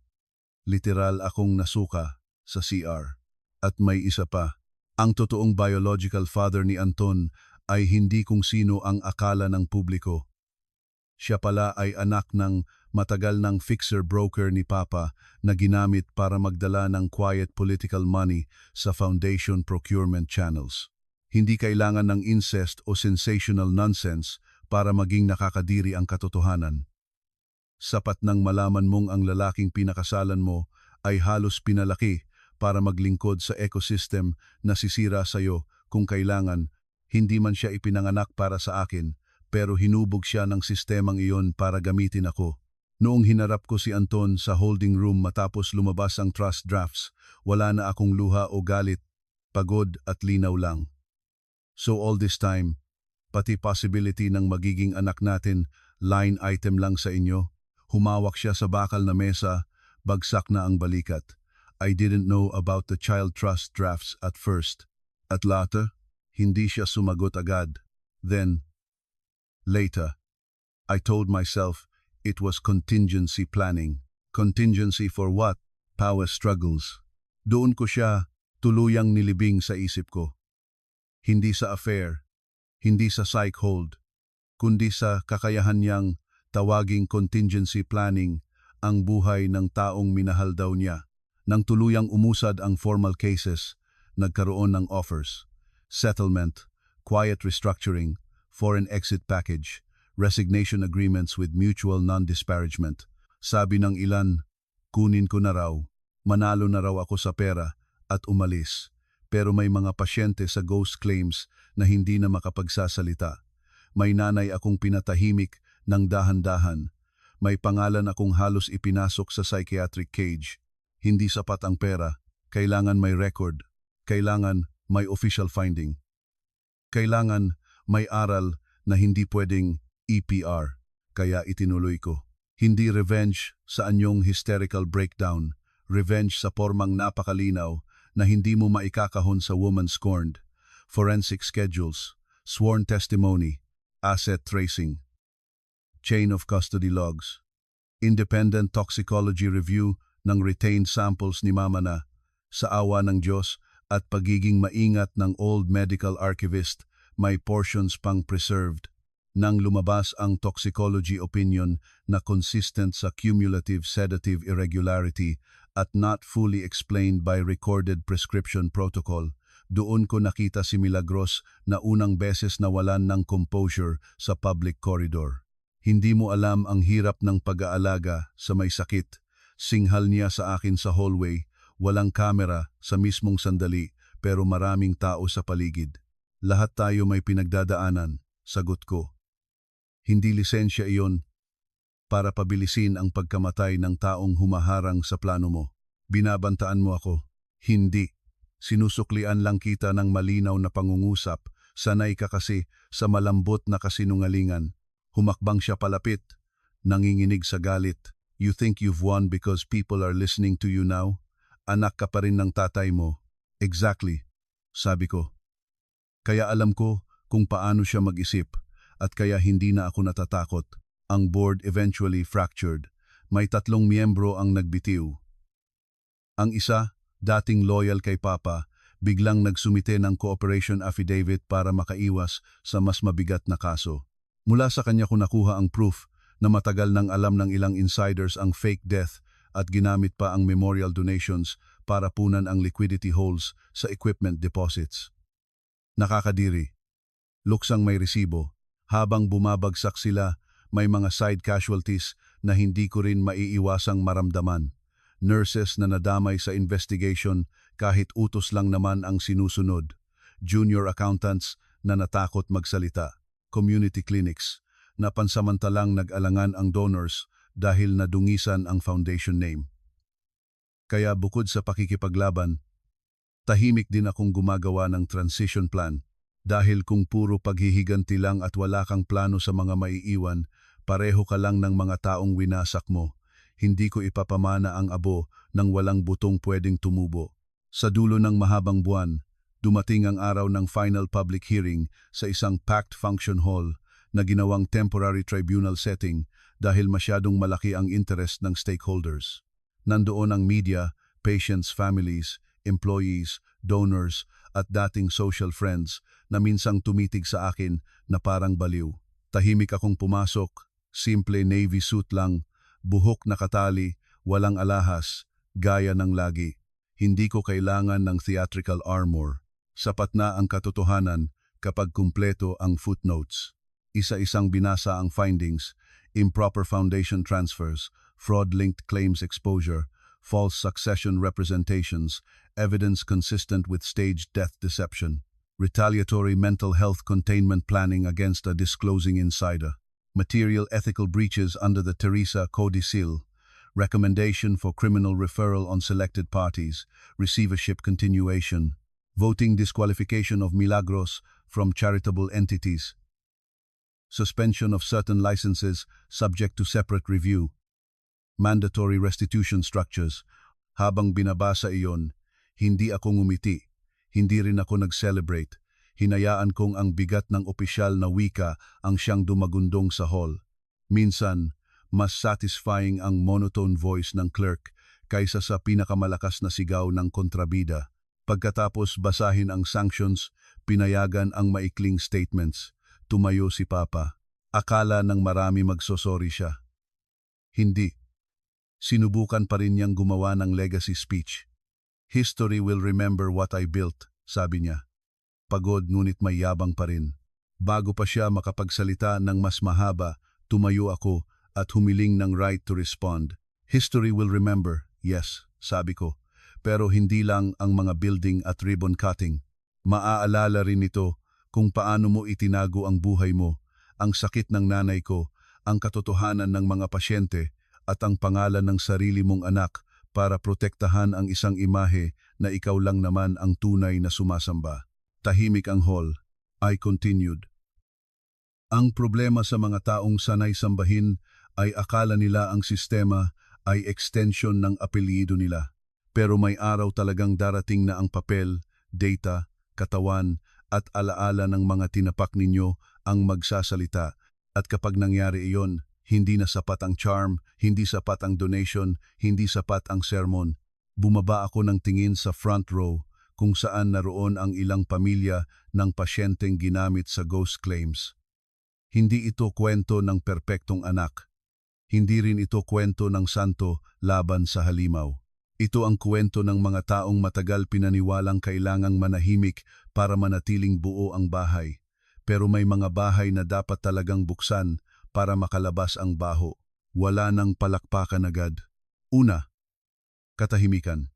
literal akong nasuka sa CR. At may isa pa, ang totoong biological father ni Anton ay hindi kung sino ang akala ng publiko. Siya pala ay anak ng matagal ng fixer-broker ni Papa na ginamit para magdala ng quiet political money sa foundation procurement channels. Hindi kailangan ng incest o sensational nonsense para maging nakakadiri ang katotohanan. Sapat nang malaman mong ang lalaking pinakasalan mo ay halos pinalaki para maglingkod sa ecosystem na sisira sa'yo kung kailangan. Hindi man siya ipinanganak para sa akin, pero hinubog siya ng sistemang iyon para gamitin ako. Noong hinarap ko si Anton sa holding room matapos lumabas ang trust drafts, wala na akong luha o galit, pagod at linaw lang. So all this time, pati possibility ng magiging anak natin, line item lang sa inyo. Humawak siya sa bakal na mesa, bagsak na ang balikat. I didn't know about the child trust drafts at first. At later, hindi siya sumagot agad. Then, later, I told myself it was contingency planning. Contingency for what? Power struggles. Doon ko siya tuluyang nilibing sa isip ko. Hindi sa affair, hindi sa psych hold, kundi sa kakayahan niyang tawaging contingency planning ang buhay ng taong minahal daw niya. Nang tuluyang umusad ang formal cases, nagkaroon ng offers, settlement, quiet restructuring, foreign exit package, resignation agreements with mutual non-disparagement. Sabi ng ilan, kunin ko na raw, manalo na raw ako sa pera at umalis. Pero may mga pasyente sa ghost claims na hindi na makapagsasalita. May nanay akong pinatahimik ng dahan-dahan. May pangalan akong halos ipinasok sa psychiatric cage. Hindi sapat ang pera. Kailangan may record. Kailangan may official finding. Kailangan may aral na hindi pwedeng EPR. Kaya itinuloy ko. Hindi revenge sa anyong hysterical breakdown. Revenge sa pormang napakalinaw na hindi mo maikakahon sa woman scorned. Forensic schedules, sworn testimony, asset tracing, chain of custody logs, independent toxicology review ng retained samples ni Mama na, sa awa ng Diyos at pagiging maingat ng old medical archivist, may portions pang preserved. Nang lumabas ang toxicology opinion na consistent sa cumulative sedative irregularity at not fully explained by recorded prescription protocol, doon ko nakita si Milagros na unang beses nawalan ng composure sa public corridor. Hindi mo alam ang hirap ng pag-aalaga sa may sakit. Singhal niya sa akin sa hallway, walang kamera sa mismong sandali pero maraming tao sa paligid. Lahat tayo may pinagdadaanan, sagot ko. Hindi lisensya iyon para pabilisin ang pagkamatay ng taong humaharang sa plano mo. Binabantaan mo ako. Hindi. Sinusuklian lang kita ng malinaw na pangungusap. Sanay ka kasi sa malambot na kasinungalingan. Humakbang siya palapit, nanginginig sa galit. You think you've won because people are listening to you now? Anak ka pa rin ng tatay mo. Exactly, sabi ko. Kaya alam ko kung paano siya mag-isip at kaya hindi na ako natatakot. Ang board eventually fractured. May 3 miyembro ang nagbitiw. Ang isa, dating loyal kay Papa, biglang nagsumite ng cooperation affidavit para makaiwas sa mas mabigat na kaso. Mula sa kanya ko nakuha ang proof na matagal nang alam ng ilang insiders ang fake death at ginamit pa ang memorial donations para punan ang liquidity holes sa equipment deposits. Nakakadiri. Luksang may resibo. Habang bumabagsak sila, may mga side casualties na hindi ko rin maiiwasang maramdaman. Nurses na nadamay sa investigation kahit utos lang naman ang sinusunod. Junior accountants na natakot magsalita. Community clinics na pansamantalang nag-alangan ang donors dahil nadungisan ang foundation name. Kaya bukod sa pakikipaglaban, tahimik din akong gumagawa ng transition plan dahil kung puro paghihiganti lang at wala kang plano sa mga maiiwan, pareho ka lang ng mga taong winasak mo. Hindi ko ipapamana ang abo ng walang butong pwedeng tumubo. Sa dulo ng mahabang buwan, dumating ang araw ng final public hearing sa isang packed function hall na ginawang temporary tribunal setting dahil masyadong malaki ang interest ng stakeholders. Nandoon ang media, patients' families, employees, donors at dating social friends na minsang tumitig sa akin na parang baliw. Tahimik akong pumasok, simple navy suit lang, buhok na katali, walang alahas, gaya ng lagi. Hindi ko kailangan ng theatrical armor. Sapat na ang katotohanan kapag kumpleto ang footnotes. Isa-isang binasa ang findings, improper foundation transfers, fraud-linked claims exposure, false succession representations, evidence consistent with staged death deception, retaliatory mental health containment planning against a disclosing insider, material ethical breaches under the Teresa Codicil, recommendation for criminal referral on selected parties, receivership continuation, voting disqualification of Milagros from charitable entities, suspension of certain licenses subject to separate review, mandatory restitution structures. Habang binabasa iyon, hindi ako ngumiti, hindi rin ako nag-celebrate. Hinayaan kong ang bigat ng opisyal na wika ang siyang dumagundong sa hall. Minsan, mas satisfying ang monotone voice ng clerk kaysa sa pinakamalakas na sigaw ng kontrabida. Pagkatapos basahin ang sanctions, pinayagan ang maikling statements. Tumayo si Papa. Akala ng marami magsosorry siya. Hindi. Sinubukan pa rin niyang gumawa ng legacy speech. History will remember what I built, sabi niya. Pagod ngunit may yabang pa rin. Bago pa siya makapagsalita ng mas mahaba, tumayo ako at humiling ng right to respond. History will remember, yes, sabi ko. Pero hindi lang ang mga building at ribbon cutting. Maaalala rin ito kung paano mo itinago ang buhay mo, ang sakit ng nanay ko, ang katotohanan ng mga pasyente, at ang pangalan ng sarili mong anak para protektahan ang isang imahe na ikaw lang naman ang tunay na sumasamba. Tahimik ang hall. I continued. Ang problema sa mga taong sanay sambahin ay akala nila ang sistema ay extension ng apelyido nila. Pero may araw talagang darating na ang papel, data, katawan at alaala ng mga tinapak ninyo ang magsasalita. At kapag nangyari iyon, hindi na sapat ang charm, hindi sapat ang donation, hindi sapat ang sermon. Bumaba ako ng tingin sa front row kung saan naroon ang ilang pamilya ng pasyenteng ginamit sa ghost claims. Hindi ito kwento ng perpektong anak. Hindi rin ito kwento ng santo laban sa halimaw. Ito ang kwento ng mga taong matagal pinaniwalang kailangang manahimik para manatiling buo ang bahay. Pero may mga bahay na dapat talagang buksan para makalabas ang baho. Wala nang palakpakan agad. Una, katahimikan.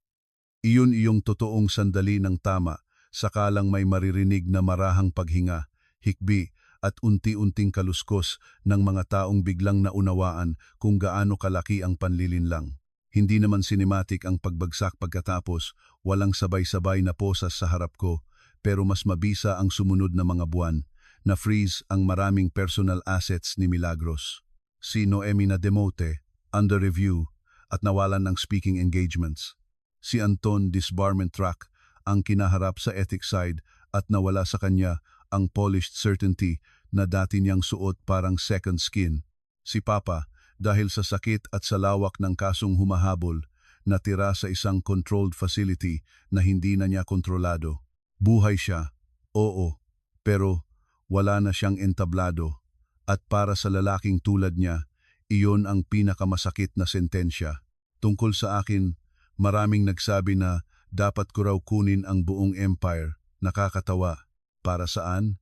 Iyon iyong totoong sandali ng tama, sakalang may maririnig na marahang paghinga, hikbi at unti-unting kaluskos ng mga taong biglang naunawaan kung gaano kalaki ang panlilinlang. Hindi naman cinematic ang pagbagsak pagkatapos, walang sabay-sabay na posas sa harap ko, pero mas mabisa ang sumunod na mga buwan. Na-freeze ang maraming personal assets ni Milagros. Si Noemi na demote, under review, at nawalan ng speaking engagements. Si Anton disbarment track ang kinaharap sa ethics side at nawala sa kanya ang polished certainty na dati niyang suot parang second skin. Si Papa, dahil sa sakit at sa lawak ng kasong humahabol, natira sa isang controlled facility na hindi na niya kontrolado. Buhay siya, oo, pero wala na siyang entablado, at para sa lalaking tulad niya, iyon ang pinakamasakit na sentensya. Tungkol sa akin, maraming nagsabi na dapat ko raw kunin ang buong empire. Nakakatawa. Para saan?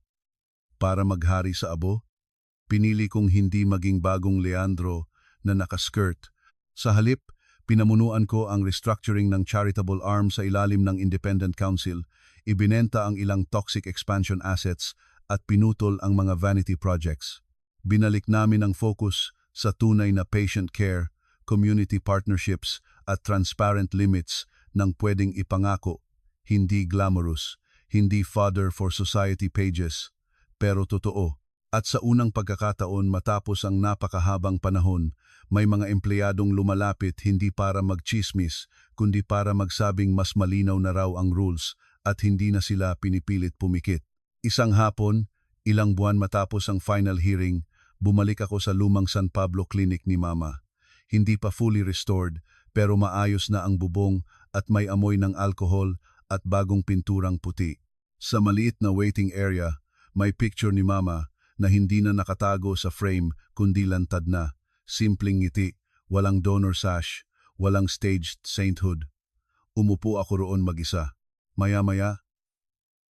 Para maghari sa abo? Pinili kong hindi maging bagong Leandro na nakaskirt. Sa halip, pinamunuan ko ang restructuring ng charitable arm sa ilalim ng Independent Council, ibinenta ang ilang toxic expansion assets at pinutol ang mga vanity projects. Binalik namin ang focus sa tunay na patient care, community partnerships at transparent limits ng pwedeng ipangako, hindi glamorous, hindi fodder for society pages, pero totoo. At sa unang pagkakataon matapos ang napakahabang panahon, may mga empleyadong lumalapit hindi para magchismis, kundi para magsabing mas malinaw na raw ang rules at hindi na sila pinipilit pumikit. Isang hapon, ilang buwan matapos ang final hearing, bumalik ako sa lumang San Pablo Clinic ni Mama. Hindi pa fully restored, pero maayos na ang bubong at may amoy ng alcohol at bagong pinturang puti. Sa maliit na waiting area, may picture ni Mama na hindi na nakatago sa frame kundi lantad na. Simpleng ngiti, walang donor sash, walang staged sainthood. Umupo ako roon mag-isa. Maya-maya,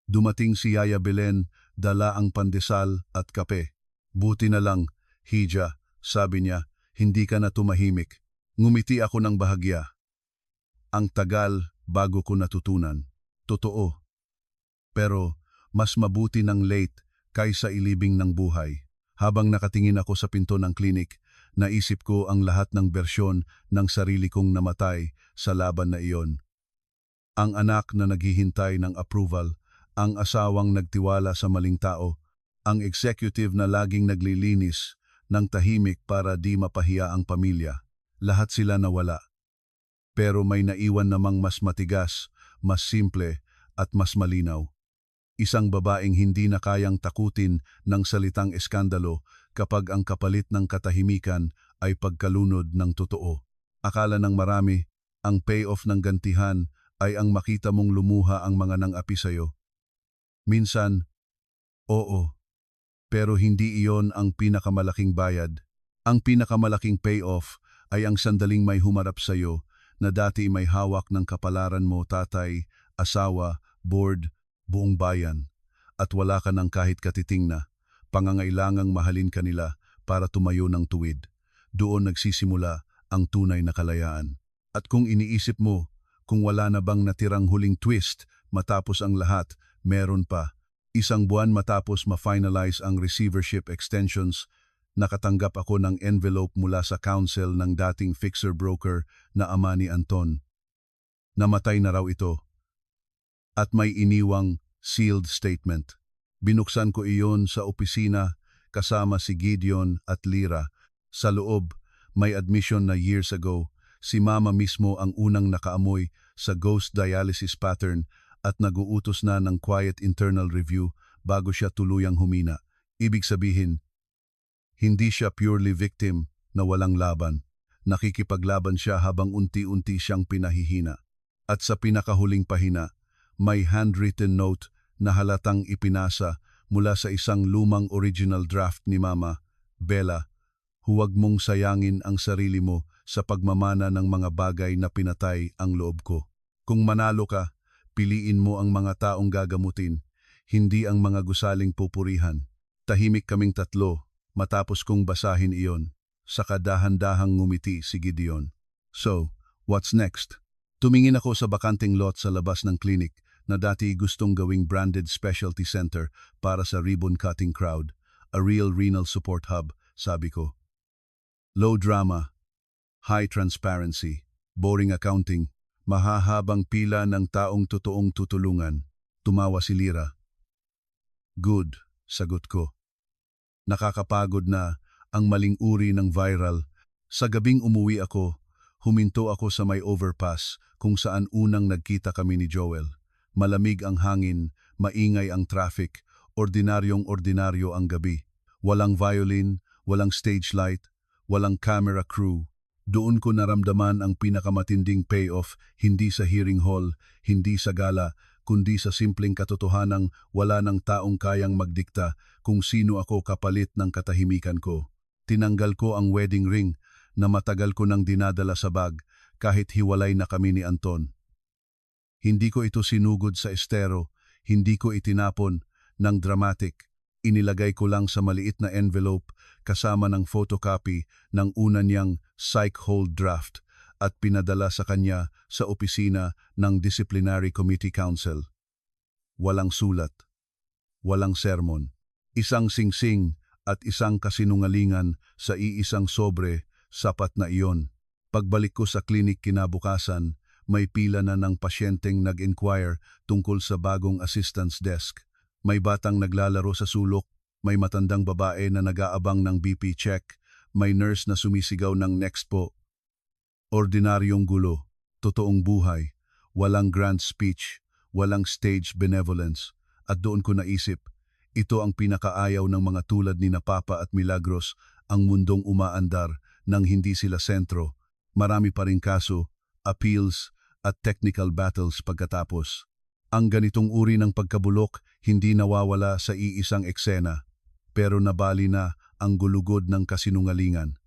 dumating si Yaya Belen, dala ang pandesal at kape. Buti na lang, Hija, Sabi niya, hindi ka na tumahimik. Ngumiti ako ng bahagya. Ang tagal bago ko natutunan. Totoo. Pero mas mabuti ng late kaysa ilibing ng buhay. Habang nakatingin ako sa pinto ng klinik, naisip ko ang lahat ng bersyon ng sarili kong namatay sa laban na iyon. Ang anak na naghihintay ng approval, ang asawang nagtiwala sa maling tao, ang executive na laging naglilinis ng tahimik para di mapahiya ang pamilya. Lahat sila nawala. Pero may naiwan namang mas matigas, mas simple at mas malinaw. Isang babaeng hindi na kayang takutin ng salitang eskandalo kapag ang kapalit ng katahimikan ay pagkalunod ng totoo. Akala ng marami, ang payoff ng gantihan ay ang makita mong lumuha ang mga nang-api sa'yo. Minsan, oo, pero hindi iyon ang pinakamalaking bayad. Ang pinakamalaking payoff ay ang sandaling may humarap sa'yo na dati may hawak ng kapalaran mo, tatay, asawa, board, buong bayan, at wala ka ng kahit katiting na pangangailangang mahalin ka nila para tumayo ng tuwid. Doon nagsisimula ang tunay na kalayaan. At kung iniisip mo, kung wala na bang natirang huling twist matapos ang lahat, meron pa. Isang buwan matapos ma-finalize ang receivership extensions, nakatanggap ako ng envelope mula sa council ng dating fixer broker na ama ni Anton. Namatay na raw ito. At may iniwang sealed statement. Binuksan ko iyon sa opisina kasama si Gideon at Lyra. Sa loob, may admission na years ago, si Mama mismo ang unang nakaamoy sa ghost dialysis pattern at naguutos na ng quiet internal review bago siya tuluyang humina. Ibig sabihin, hindi siya purely victim na walang laban. Nakikipaglaban siya habang unti-unti siyang pinahihina. At sa pinakahuling pahina, may handwritten note na halatang ipinasa mula sa isang lumang original draft ni Mama. Bella, huwag mong sayangin ang sarili mo sa pagmamana ng mga bagay na pinatay ang loob ko. Kung manalo ka, piliin mo ang mga taong gagamutin, hindi ang mga gusaling pupurihan. Tahimik kaming tatlo matapos kong basahin iyon. Saka dahan-dahang ngumiti si Gideon. So, what's next? Tumingin ako sa bakanting lot sa labas ng klinik na dati gustong gawing branded specialty center para sa ribbon-cutting crowd. A real renal support hub, sabi ko. Low drama, high transparency, boring accounting, mahahabang pila ng taong totoong tutulungan. Tumawa si Lyra. Good, sagot ko. Nakakapagod na ang maling uri ng viral. Sa gabing umuwi ako, huminto ako sa may overpass kung saan unang nagkita kami ni Joel. Malamig ang hangin, maingay ang traffic, ordinaryong-ordinaryo ang gabi. Walang violin, walang stage light, walang camera crew. Doon ko naramdaman ang pinakamatinding payoff, hindi sa hearing hall, hindi sa gala, kundi sa simpleng katotohanang wala ng taong kayang magdikta kung sino ako kapalit ng katahimikan ko. Tinanggal ko ang wedding ring na matagal ko nang dinadala sa bag kahit hiwalay na kami ni Anton. Hindi ko ito sinugod sa estero, hindi ko itinapon ng dramatic. Inilagay ko lang sa maliit na envelope kasama ng photocopy ng una niyang psych hold draft at pinadala sa kanya sa opisina ng Disciplinary Committee Council. Walang sulat, walang sermon, isang singsing at isang kasinungalingan sa iisang sobre, sapat na iyon. Pagbalik ko sa klinik kinabukasan, may pila na ng pasyenteng nag-inquire tungkol sa bagong assistance desk. May batang naglalaro sa sulok, may matandang babae na nag-aabang ng BP check, may nurse na sumisigaw ng next po. Ordinaryong gulo, totoong buhay, walang grand speech, walang stage benevolence. At doon ko naisip, ito ang pinakaayaw ng mga tulad ni Papa at Milagros, ang mundong umaandar nang hindi sila sentro. Marami pa ring kaso, appeals at technical battles pagkatapos. Ang ganitong uri ng pagkabulok hindi nawawala sa iisang eksena, pero nabali na ang gulugod ng kasinungalingan.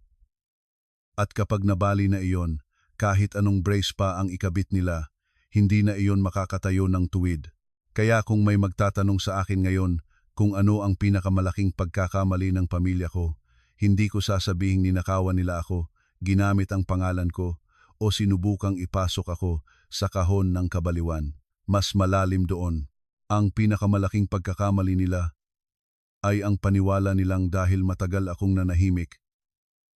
At kapag nabali na iyon, kahit anong brace pa ang ikabit nila, hindi na iyon makakatayo ng tuwid. Kaya kung may magtatanong sa akin ngayon kung ano ang pinakamalaking pagkakamali ng pamilya ko, Hindi ko sasabihing ninakawan nila ako, ginamit ang pangalan ko, o sinubukang ipasok ako sa kahon ng kabaliwan. Mas malalim doon. Ang pinakamalaking pagkakamali nila ay ang paniwala nilang dahil matagal akong nanahimik,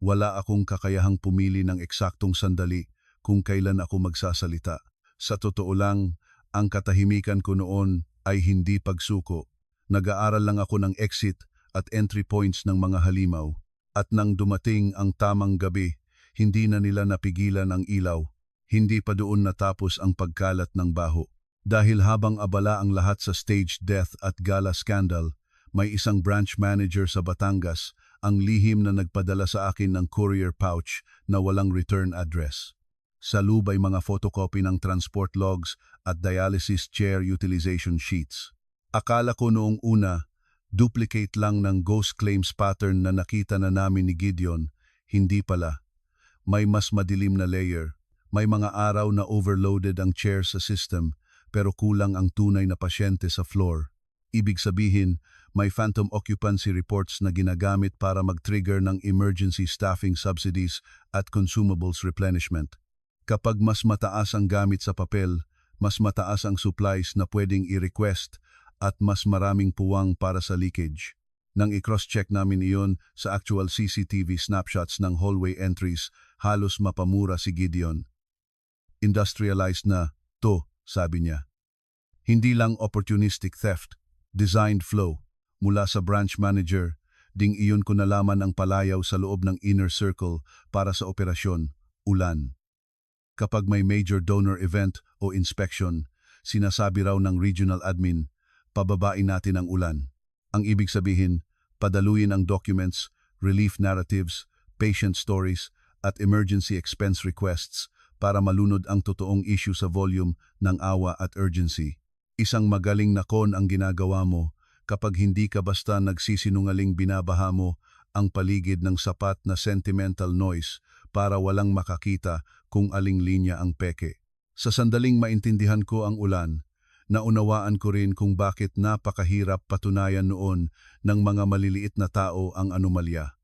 wala akong kakayahang pumili ng eksaktong sandali kung kailan ako magsasalita. Sa totoo lang, ang katahimikan ko noon ay hindi pagsuko. Nag-aaral lang ako ng exit at entry points ng mga halimaw. At nang dumating ang tamang gabi, hindi na nila napigilan ang ilaw. Hindi pa doon natapos ang pagkalat ng baho. Dahil habang abala ang lahat sa stage death at gala scandal, may isang branch manager sa Batangas ang lihim na nagpadala sa akin ng courier pouch na walang return address. Sa loob ay mga photocopy ng transport logs at dialysis chair utilization sheets. Akala ko noong una, duplicate lang ng ghost claims pattern na nakita na namin ni Gideon. Hindi pala. May mas madilim na layer. May mga araw na overloaded ang chair sa system pero kulang ang tunay na pasyente sa floor. Ibig sabihin, may phantom occupancy reports na ginagamit para mag-trigger ng emergency staffing subsidies at consumables replenishment. Kapag mas mataas ang gamit sa papel, mas mataas ang supplies na pwedeng i-request at mas maraming puwang para sa leakage. Nang i-cross-check namin iyon sa actual CCTV snapshots ng hallway entries, halos mapamura si Gideon. Industrialized na to, sabi niya. Hindi lang opportunistic theft, designed flow. Mula sa branch manager, ding iyon ko nalaman ang palayaw sa loob ng inner circle para sa operasyon, ulan. Kapag may major donor event o inspection, sinasabi raw ng regional admin, pababain natin ang ulan. Ang ibig sabihin, padaluyin ang documents, relief narratives, patient stories, at emergency expense requests para malunod ang totoong issue sa volume ng awa at urgency. Isang magaling na kon ang ginagawa mo kapag hindi ka basta nagsisinungaling binabaha mo ang paligid ng sapat na sentimental noise para walang makakita kung aling linya ang peke. Sa sandaling maintindihan ko ang ulan, naunawaan ko rin kung bakit napakahirap patunayan noon ng mga maliliit na tao ang anomalya.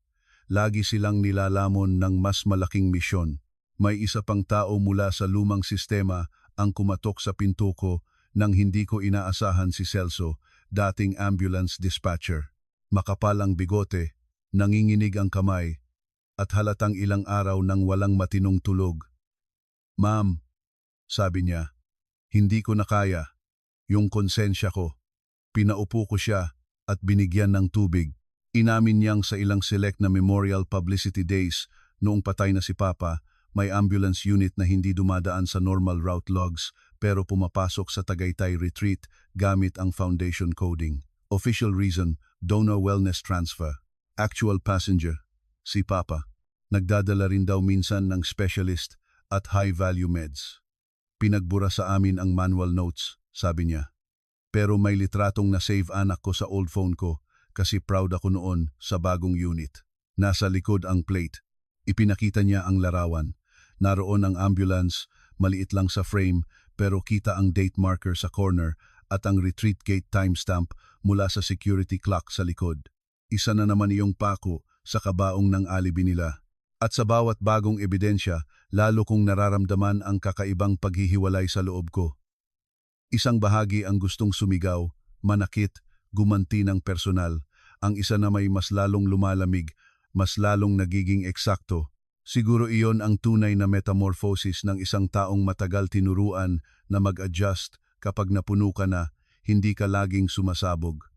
Lagi silang nilalamon ng mas malaking misyon. May isa pang tao mula sa lumang sistema ang kumatok sa pinto ko nang hindi ko inaasahan si Celso, dating ambulance dispatcher. Makapal ang bigote, nanginginig ang kamay, at halatang ilang araw nang walang matinong tulog. "Ma'am," sabi niya, "hindi ko na kaya. Yung konsensya ko." Pinaupo ko siya at binigyan ng tubig. Inamin niyang sa ilang select na memorial publicity days noong patay na si Papa, may ambulance unit na hindi dumadaan sa normal route logs pero pumapasok sa Tagaytay Retreat gamit ang foundation coding. Official reason, donor wellness transfer. Actual passenger, si Papa. Nagdadala rin daw minsan ng specialist at high-value meds. Pinagbura sa amin ang manual notes, sabi niya. Pero may litratong na-save anak ko sa old phone ko kasi proud ako noon sa bagong unit. Nasa likod ang plate. Ipinakita niya ang larawan. Naroon ang ambulance, maliit lang sa frame pero kita ang date marker sa corner at ang retreat gate timestamp mula sa security clock sa likod. Isa na naman iyong pako sa kabaong ng alibi nila. At sa bawat bagong ebidensya, lalo kong nararamdaman ang kakaibang paghihiwalay sa loob ko. Isang bahagi ang gustong sumigaw, manakit, gumanti ng personal. Ang isa na may mas lalong lumalamig, mas lalong nagiging eksakto. Siguro iyon ang tunay na metamorphosis ng isang taong matagal tinuruan na mag-adjust kapag napuno ka na, hindi ka laging sumasabog.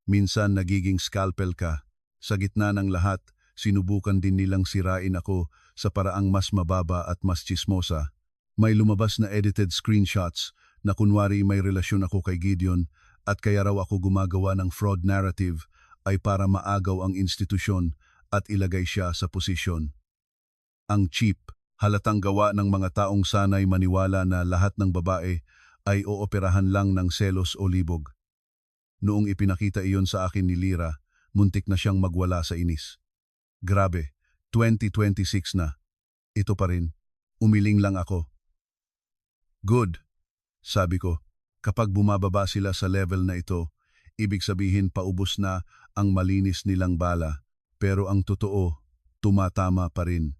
Minsan nagiging scalpel ka. Sa gitna ng lahat, sinubukan din nilang sirain ako sa paraang mas mababa at mas tsismosa. May lumabas na edited screenshots na kunwari may relasyon ako kay Gideon at kaya raw ako gumagawa ng fraud narrative ay para maagaw ang institusyon at ilagay siya sa posisyon. Ang cheap, halatang gawa ng mga taong sanay maniwala na lahat ng babae ay ooperahan lang ng selos o libog. Noong ipinakita iyon sa akin ni Lira, muntik na siyang magwala sa inis. Grabe, 2026 na. Ito pa rin. Umiling lang ako. Good, sabi ko. Kapag bumababa sila sa level na ito, ibig sabihin paubos na ang malinis nilang bala. pero ang totoo, tumatama pa rin.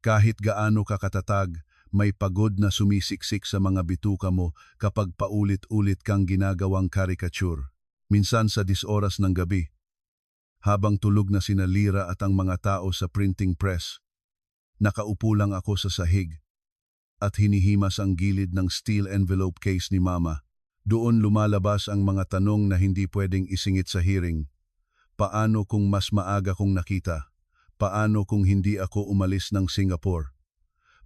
Kahit gaano ka katatag, may pagod na sumisiksik sa mga bituka mo kapag paulit-ulit kang ginagawang caricature. Minsan sa 10 oras ng gabi, habang tulog na sina Lira at ang mga tao sa printing press, nakaupo lang ako sa sahig at hinihimas ang gilid ng steel envelope case ni Mama. Doon lumalabas ang mga tanong na hindi pwedeng isingit sa hearing. Paano kung mas maaga kong nakita? Paano kung hindi ako umalis ng Singapore?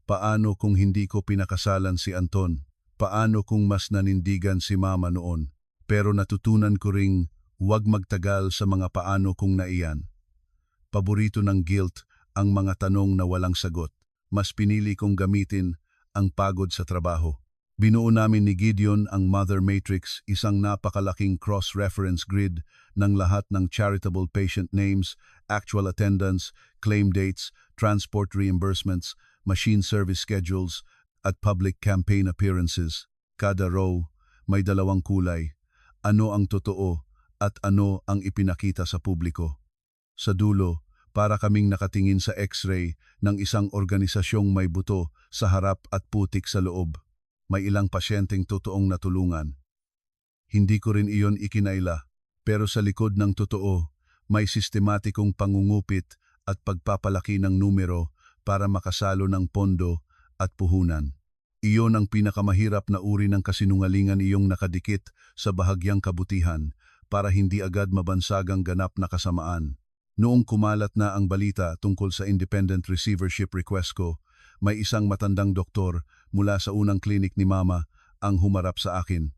Paano kung hindi ko pinakasalan si Anton? Paano kung mas nanindigan si Mama noon? Pero natutunan ko ring huwag magtagal sa mga paano kung naiyan. Paborito ng guilt ang mga tanong na walang sagot. Mas pinili kong gamitin ang pagod sa trabaho. Binuo namin ni Gideon ang Mother Matrix, isang napakalaking cross-reference grid ng lahat ng charitable patient names, actual attendance, claim dates, transport reimbursements, machine service schedules, at public campaign appearances. Kada row may 2 kulay. Ano ang totoo at ano ang ipinakita sa publiko. Sa dulo, para kaming nakatingin sa X-ray ng isang organisasyong may buto sa harap at putik sa loob. May ilang pasyenteng totoong natulungan. Hindi ko rin iyon ikinaila, pero sa likod ng totoo, may sistematikong pangungupit at pagpapalaki ng numero para makasalo ng pondo at puhunan. Iyon ang pinakamahirap na uri ng kasinungalingan, iyong nakadikit sa bahagyang kabutihan para hindi agad mabansag ang ganap na kasamaan. Noong kumalat na ang balita tungkol sa independent receivership request ko, may isang matandang doktor mula sa unang klinik ni Mama ang humarap sa akin.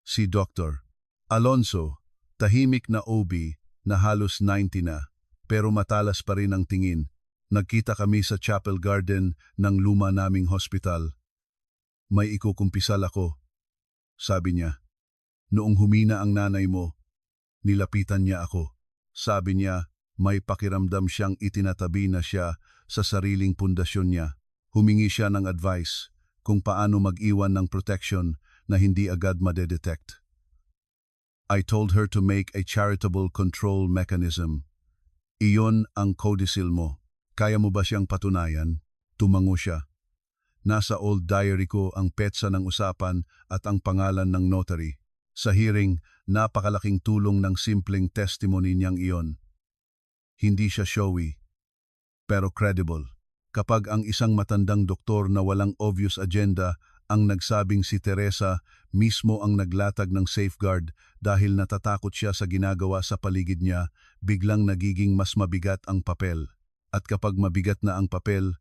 Si Dr. Alonso, tahimik na OB na halos 90 na, pero matalas pa rin ang tingin. Nagkita kami sa Chapel Garden ng luma naming hospital. May ikukumpisal ako, sabi niya. Noong humina ang nanay mo, nilapitan niya ako. Sabi niya, may pakiramdam siyang itinatabi na siya sa sariling pundasyon niya. Humingi siya ng advice kung paano mag-iwan ng protection na hindi agad madedetect. I told her to make a charitable control mechanism. Iyon ang codicil mo. Kaya mo ba siyang patunayan? Tumango siya. Nasa old diary ko ang petsa ng usapan at ang pangalan ng notary. Sa hearing, napakalaking tulong ng simpleng testimony niyang iyon. Hindi siya showy, pero credible. Kapag ang isang matandang doktor na walang obvious agenda ang nagsabing si Teresa mismo ang naglatag ng safeguard dahil natatakot siya sa ginagawa sa paligid niya, biglang nagiging mas mabigat ang papel. At kapag mabigat na ang papel,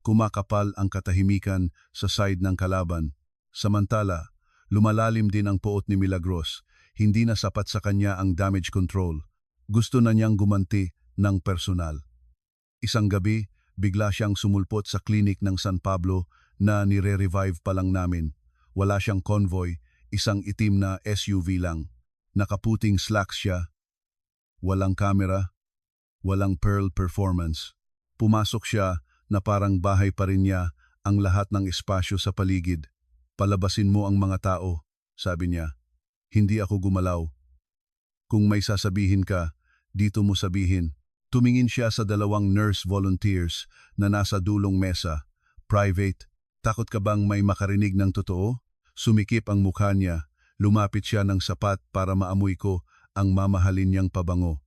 kumakapal ang katahimikan sa side ng kalaban. Samantala, lumalalim din ang poot ni Milagros. Hindi na sapat sa kanya ang damage control. Gusto na niyang gumanti ng personal. Isang gabi, bigla siyang sumulpot sa klinik ng San Pablo na nire-revive pa lang namin. Wala siyang convoy, isang itim na SUV lang. Nakaputing slacks siya. Walang kamera, walang pearl performance. Pumasok siya na parang bahay pa rin niya ang lahat ng espasyo sa paligid. Palabasin mo ang mga tao, sabi niya. Hindi ako gumalaw. Kung may sasabihin ka, dito mo sabihin. Tumingin siya sa 2 nurse volunteers na nasa dulong mesa. Private, takot ka bang may makarinig ng totoo? Sumikip ang mukha niya. Lumapit siya ng sapat para maamoy ko ang mamahalin niyang pabango.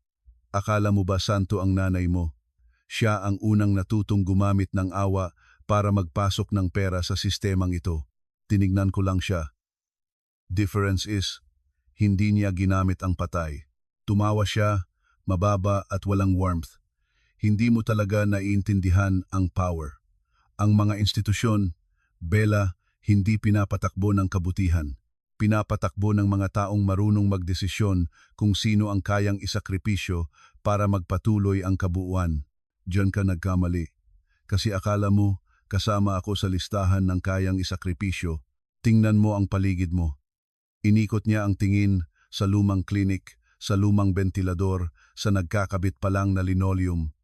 Akala mo ba santo ang nanay mo? Siya ang unang natutong gumamit ng awa para magpasok ng pera sa sistemang ito. Tinignan ko lang siya. Difference is, hindi niya ginamit ang patay. Tumawa siya, mababa at walang warmth. Hindi mo talaga naiintindihan ang power. Ang mga institusyon, Bella, hindi pinapatakbo ng kabutihan. Pinapatakbo ng mga taong marunong magdesisyon kung sino ang kayang isakripisyo para magpatuloy ang kabuuan. Diyan ka nagkamali. Kasi akala mo, kasama ako sa listahan ng kayang isakripisyo. Tingnan mo ang paligid mo. Inikot niya ang tingin sa lumang klinik, sa lumang bentilador, sa nagkakabit pa lang na linoleum.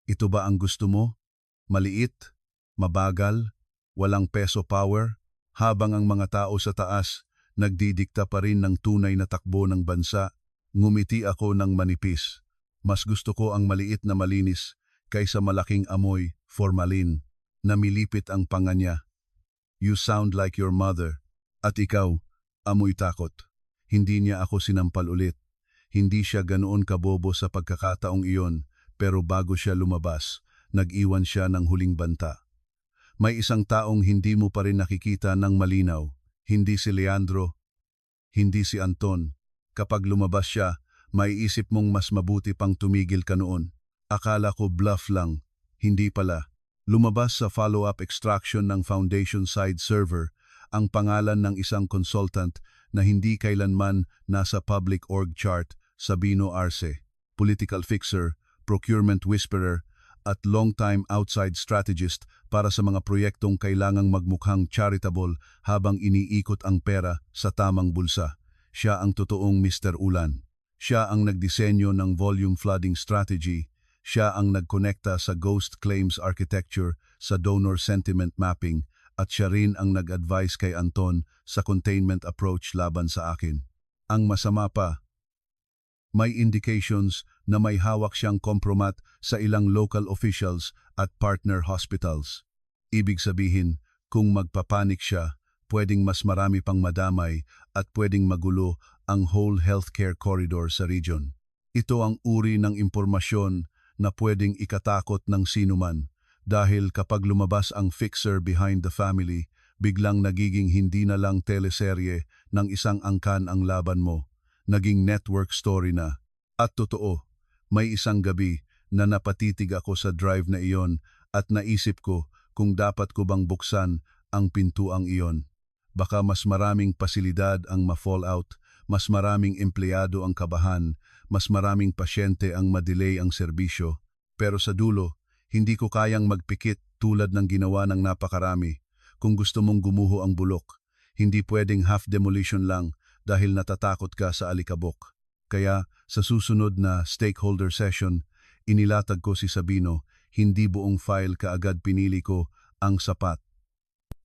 Ito ba ang gusto mo? Maliit? Mabagal? Walang peso power? Habang ang mga tao sa taas nagdidikta pa rin ng tunay na takbo ng bansa, ngumiti ako ng manipis. Mas gusto ko ang maliit na malinis kaysa malaking amoy, formalin, na milipit ang panga niya. You sound like your mother. At ikaw, amoy takot. Hindi niya ako sinampal ulit. Hindi siya ganoon kabobo sa pagkakataong iyon, pero bago siya lumabas, nag-iwan siya ng huling banta. May isang taong hindi mo pa rin nakikita ng malinaw. Hindi si Leandro, hindi si Anton. Kapag lumabas siya, maiisip mong mas mabuti pang tumigil ka noon. Akala ko bluff lang. Hindi pala. Lumabas sa follow-up extraction ng Foundation side server ang pangalan ng isang consultant na hindi kailanman nasa public org chart, Sabino Arce, political fixer, procurement whisperer, at long-time outside strategist para sa mga proyektong kailangang magmukhang charitable habang iniikot ang pera sa tamang bulsa. Siya ang totoong Mr. Ulan. Siya ang nagdisenyo ng volume flooding strategy. Siya ang nagkonekta sa ghost claims architecture, sa donor sentiment mapping, at siya rin ang nag-advise kay Anton sa containment approach laban sa akin. Ang masama pa, may indications na may hawak siyang kompromat sa ilang local officials at partner hospitals. Ibig sabihin, kung magpapanik siya, pwedeng mas marami pang madamay at pwedeng magulo ang whole healthcare corridor sa region. Ito ang uri ng impormasyon na pwedeng ikatakot ng sinuman dahil kapag lumabas ang fixer behind the family, biglang nagiging hindi na lang teleserye ng isang angkan ang laban mo. Naging network story na. At totoo, may isang gabi na napatitig ako sa drive na iyon at naisip ko kung dapat ko bang buksan ang pintuang iyon. Baka mas maraming pasilidad ang ma-fall out, mas maraming empleyado ang kabahan, mas maraming pasyente ang madelay ang serbisyo. Pero sa dulo, hindi ko kayang magpikit tulad ng ginawa ng napakarami. Kung gusto mong gumuho ang bulok, hindi pwedeng half demolition lang dahil natatakot ka sa alikabok. Kaya sa susunod na stakeholder session, inilatag ko si Sabino, hindi buong file kaagad pinili ko ang sapat.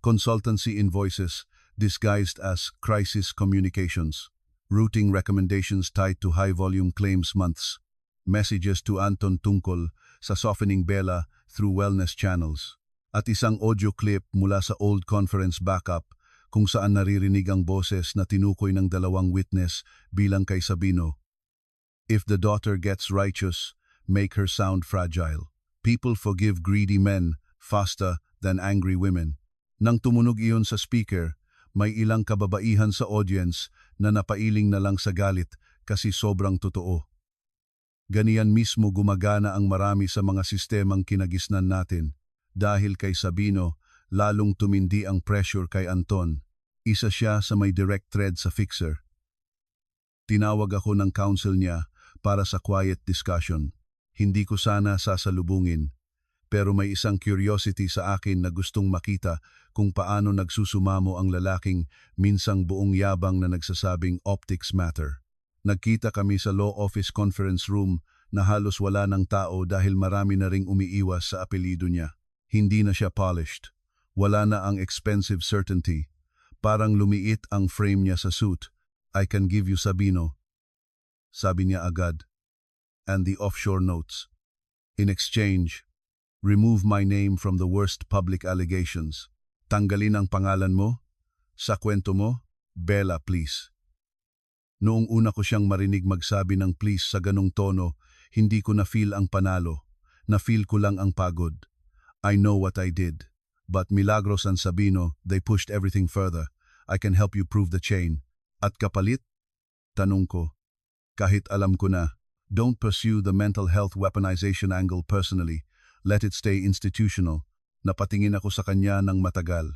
Consultancy invoices disguised as crisis communications. Routing recommendations tied to high-volume claims months. Messages to Anton tungkol sa softening Bella through wellness channels. At isang audio clip mula sa old conference backup kung saan naririnig ang boses na tinukoy ng dalawang witness bilang kay Sabino. If the daughter gets righteous, make her sound fragile. People forgive greedy men faster than angry women. Nang tumunog iyon sa speaker, may ilang kababaihan sa audience na napailing na lang sa galit kasi sobrang totoo. Ganiyan mismo gumagana ang marami sa mga sistemang kinagisnan natin. Dahil kay Sabino, lalong tumindi ang pressure kay Anton. Isa siya sa may direct thread sa fixer. Tinawag ako ng counsel niya para sa quiet discussion. Hindi ko sana sasalubungin, pero may isang curiosity sa akin na gustong makita kung paano nagsusumamo ang lalaking minsang buong yabang na nagsasabing optics matter. Nagkita kami sa law office conference room na halos wala ng tao dahil marami na ring umiiwas sa apelyido niya. Hindi na siya polished. Wala na ang expensive certainty. Parang lumiit ang frame niya sa suit. I can give you Sabino. Sabi niya agad. And the offshore notes. In exchange, remove my name from the worst public allegations. Tanggalin ang pangalan mo. Sa kwento mo, Bella, please. Noong una ko siyang marinig magsabi ng please sa ganong tono, hindi ko na-feel ang panalo. Na-feel ko lang ang pagod. I know what I did. But Milagros and Sabino, they pushed everything further. I can help you prove the chain. At kapalit? Tanong ko. Kahit alam ko na, don't pursue the mental health weaponization angle personally. Let it stay institutional. Napatingin ako sa kanya ng matagal.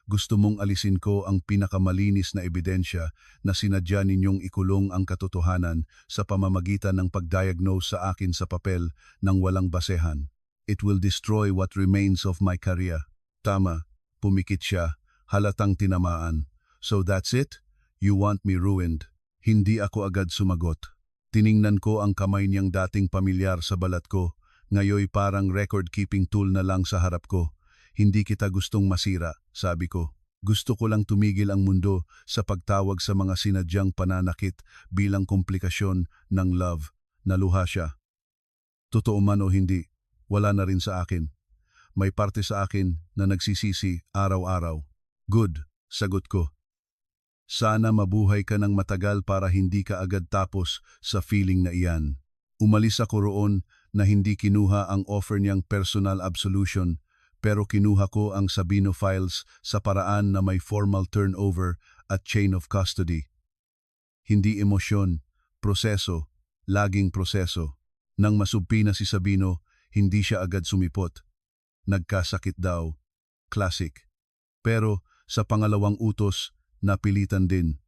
Gusto mong alisin ko ang pinakamalinis na ebidensya na sinadya ninyong ikulong ang katotohanan sa pamamagitan ng pagdiagnose sa akin sa papel ng walang basehan. It will destroy what remains of my career. Tama, pumikit siya, halatang tinamaan. So that's it? You want me ruined? Hindi ako agad sumagot. Tiningnan ko ang kamay niyang dating pamilyar sa balat ko. Ngayoy parang record-keeping tool na lang sa harap ko. Hindi kita gustong masira, sabi ko. Gusto ko lang tumigil ang mundo sa pagtawag sa mga sinadyang pananakit bilang komplikasyon ng love. Naluha siya. Totoo man o hindi, wala na rin sa akin. May parte sa akin na nagsisisi araw-araw. Good, sagot ko. Sana mabuhay ka ng matagal para hindi ka agad tapos sa feeling na iyan. Umalis ako roon na hindi kinuha ang offer niyang personal absolution, pero kinuha ko ang Sabino files sa paraan na may formal turnover at chain of custody. Hindi emosyon, proseso, laging proseso. Nang masubpi na si Sabino, hindi siya agad sumipot. Nagkasakit daw. Classic. Pero sa pangalawang utos, napilitan din.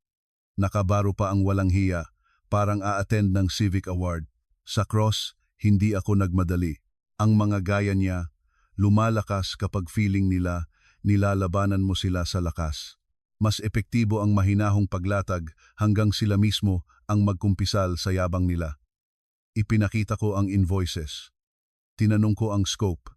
Nakabaro pa ang walang hiya, parang a-attend ng civic award. Sa cross, hindi ako nagmadali. Ang mga gaya niya, lumalakas kapag feeling nila, nilalabanan mo sila sa lakas. Mas epektibo ang mahinahong paglatag hanggang sila mismo ang magkumpisal sa yabang nila. Ipinakita ko ang invoices. Tinanong ko ang scope.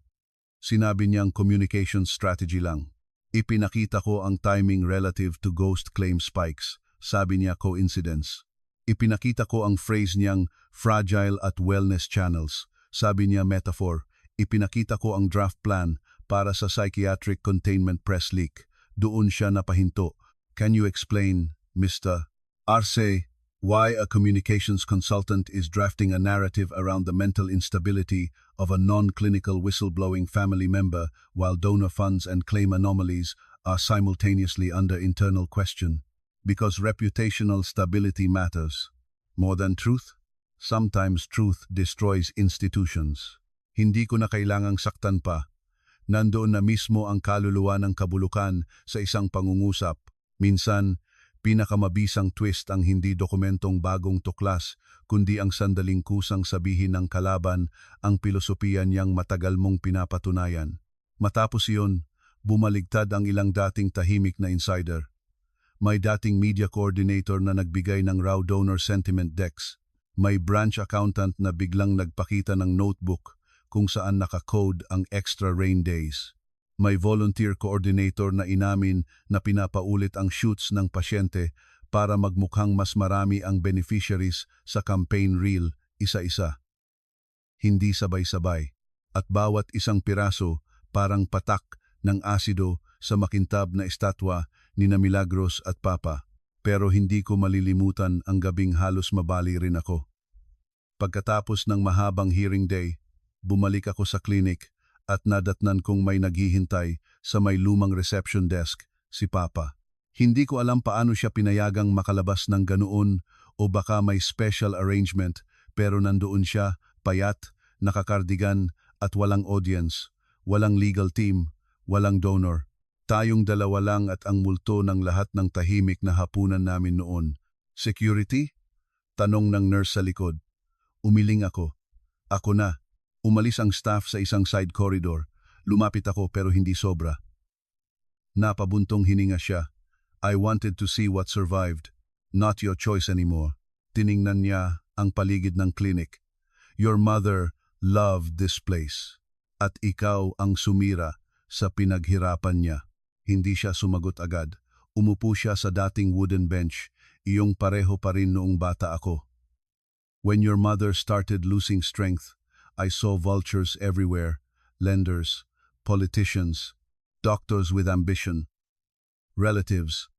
Sinabi niyang communication strategy lang. Ipinakita ko ang timing relative to ghost claim spikes. Sabi niya coincidence. Ipinakita ko ang phrase niyang fragile at wellness channels. Sabi niya metaphor. Ipinakita ko ang draft plan para sa psychiatric containment press leak. Doon siya napahinto. Can you explain, Mr. Arce, why a communications consultant is drafting a narrative around the mental instability of a non-clinical whistleblowing family member while donor funds and claim anomalies are simultaneously under internal question? Because reputational stability matters. More than truth? Sometimes truth destroys institutions. Hindi ko na kailangang saktan pa. Nandoon na mismo ang kaluluwa ng kabulukan sa isang pangungusap. Minsan, pinakamabisang twist ang hindi dokumentong bagong tuklas, kundi ang sandaling kusang sabihin ng kalaban ang pilosopiya niyang matagal mong pinapatunayan. Matapos iyon, bumaligtad ang ilang dating tahimik na insider. May dating media coordinator na nagbigay ng raw donor sentiment decks. May branch accountant na biglang nagpakita ng notebook kung saan naka-code ang extra rain days. May volunteer coordinator na inamin na pinapaulit ang shoots ng pasyente para magmukhang mas marami ang beneficiaries sa campaign reel isa-isa. Hindi sabay-sabay, at bawat isang piraso parang patak ng asido sa makintab na estatwa ni na Milagros at Papa. Pero hindi ko malilimutan ang gabing halos mabali rin ako. Pagkatapos ng mahabang hearing day, bumalik ako sa klinik at nadatnan kong may naghihintay sa may lumang reception desk, si Papa. Hindi ko alam paano siya pinayagang makalabas ng ganoon o baka may special arrangement, pero nandoon siya, payat, nakakardigan at walang audience, walang legal team, walang donor. Tayong dalawa lang at ang multo ng lahat ng tahimik na hapunan namin noon. Security? Tanong ng nurse sa likod. Umiling ako. Ako na. Umalis ang staff sa isang side corridor. Lumapit ako pero hindi sobra. Napabuntong hininga siya. I wanted to see what survived. Not your choice anymore. Tiningnan niya ang paligid ng clinic. Your mother loved this place. At ikaw ang sumira sa pinaghirapan niya. Hindi siya sumagot agad. Umupo siya sa dating wooden bench. Iyong pareho pa rin noong bata ako. When your mother started losing strength, I saw vultures everywhere, lenders, politicians, doctors with ambition, relatives.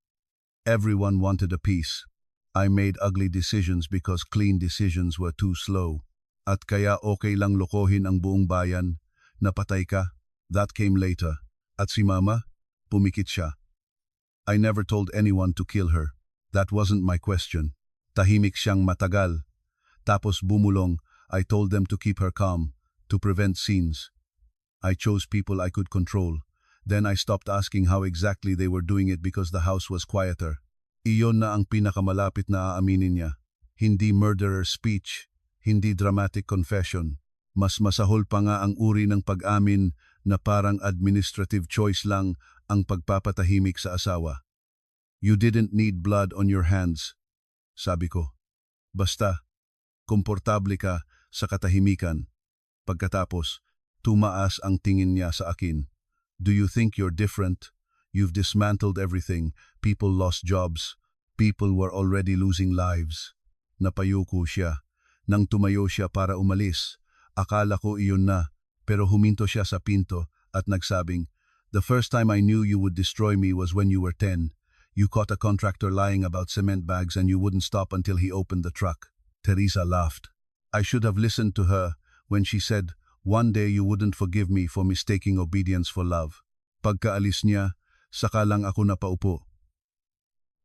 Everyone wanted a piece. I made ugly decisions because clean decisions were too slow. At kaya okay lang lokohin ang buong bayan. Napatay ka, that came later. At si Mama, pumikit siya. I never told anyone to kill her. That wasn't my question. Tahimik siyang matagal. Tapos bumulong, I told them to keep her calm, to prevent scenes. I chose people I could control. Then I stopped asking how exactly they were doing it because the house was quieter. Iyon na ang pinakamalapit na aaminin niya. Hindi murderer speech, hindi dramatic confession. Mas masahol pa nga ang uri ng pag-amin na parang administrative choice lang ang pagpapatahimik sa asawa. You didn't need blood on your hands, sabi ko. Basta, komportable ka sa katahimikan. Pagkatapos, tumaas ang tingin niya sa akin. Do you think you're different? You've dismantled everything. People lost jobs. People were already losing lives. Napayuko siya. Nang tumayo siya para umalis, Akala ko iyon na, pero huminto siya sa pinto at nagsabing, "The first time I knew you would destroy me was when you were 10. You caught a contractor lying about cement bags and you wouldn't stop until he opened the truck." Teresa laughed. I should have listened to her when she said, "One day you wouldn't forgive me for mistaking obedience for love." Pagkaalis niya, saka lang ako napaupo.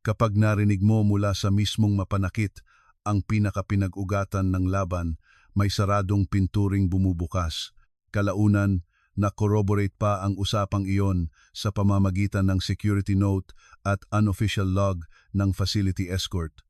Kapag narinig mo mula sa mismong mapanakit ang pinakapinag-ugatan ng laban, may saradong pinturing bumubukas. Kalaunan, na-corroborate pa ang usapang iyon sa pamamagitan ng security note at unofficial log ng facility escort.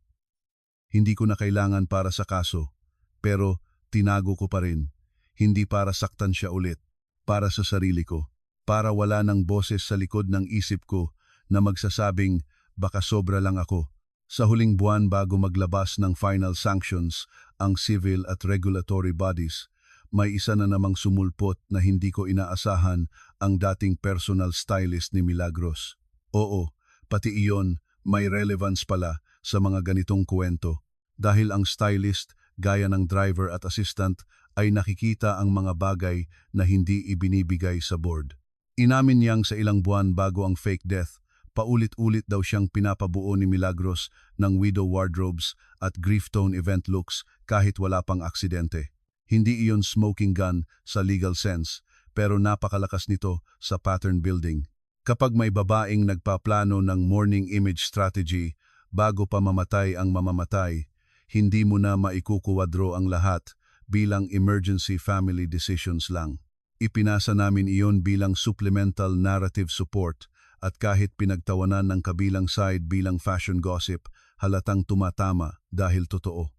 Hindi ko na kailangan para sa kaso, pero tinago ko pa rin. Hindi para saktan siya ulit, para sa sarili ko, para wala ng boses sa likod ng isip ko na magsasabing baka sobra lang ako. Sa huling buwan bago maglabas ng final sanctions ang civil at regulatory bodies, may isa na namang sumulpot na hindi ko inaasahan, ang dating personal stylist ni Milagros. Oo, pati iyon may relevance pala sa mga ganitong kwento. Dahil ang stylist, gaya ng driver at assistant, ay nakikita ang mga bagay na hindi ibinibigay sa board. Inamin niyang sa ilang buwan bago ang fake death, paulit-ulit daw siyang pinapabuo ni Milagros ng widow wardrobes at grief tone event looks kahit wala pang aksidente. Hindi iyon smoking gun sa legal sense, pero napakalakas nito sa pattern building. Kapag may babaeng nagpaplano ng morning image strategy bago pa mamatay ang mamamatay, hindi mo na maikukuwadro ang lahat bilang emergency family decisions lang. Ipinasa namin iyon bilang supplemental narrative support, at kahit pinagtawanan ng kabilang side bilang fashion gossip, halatang tumatama dahil totoo.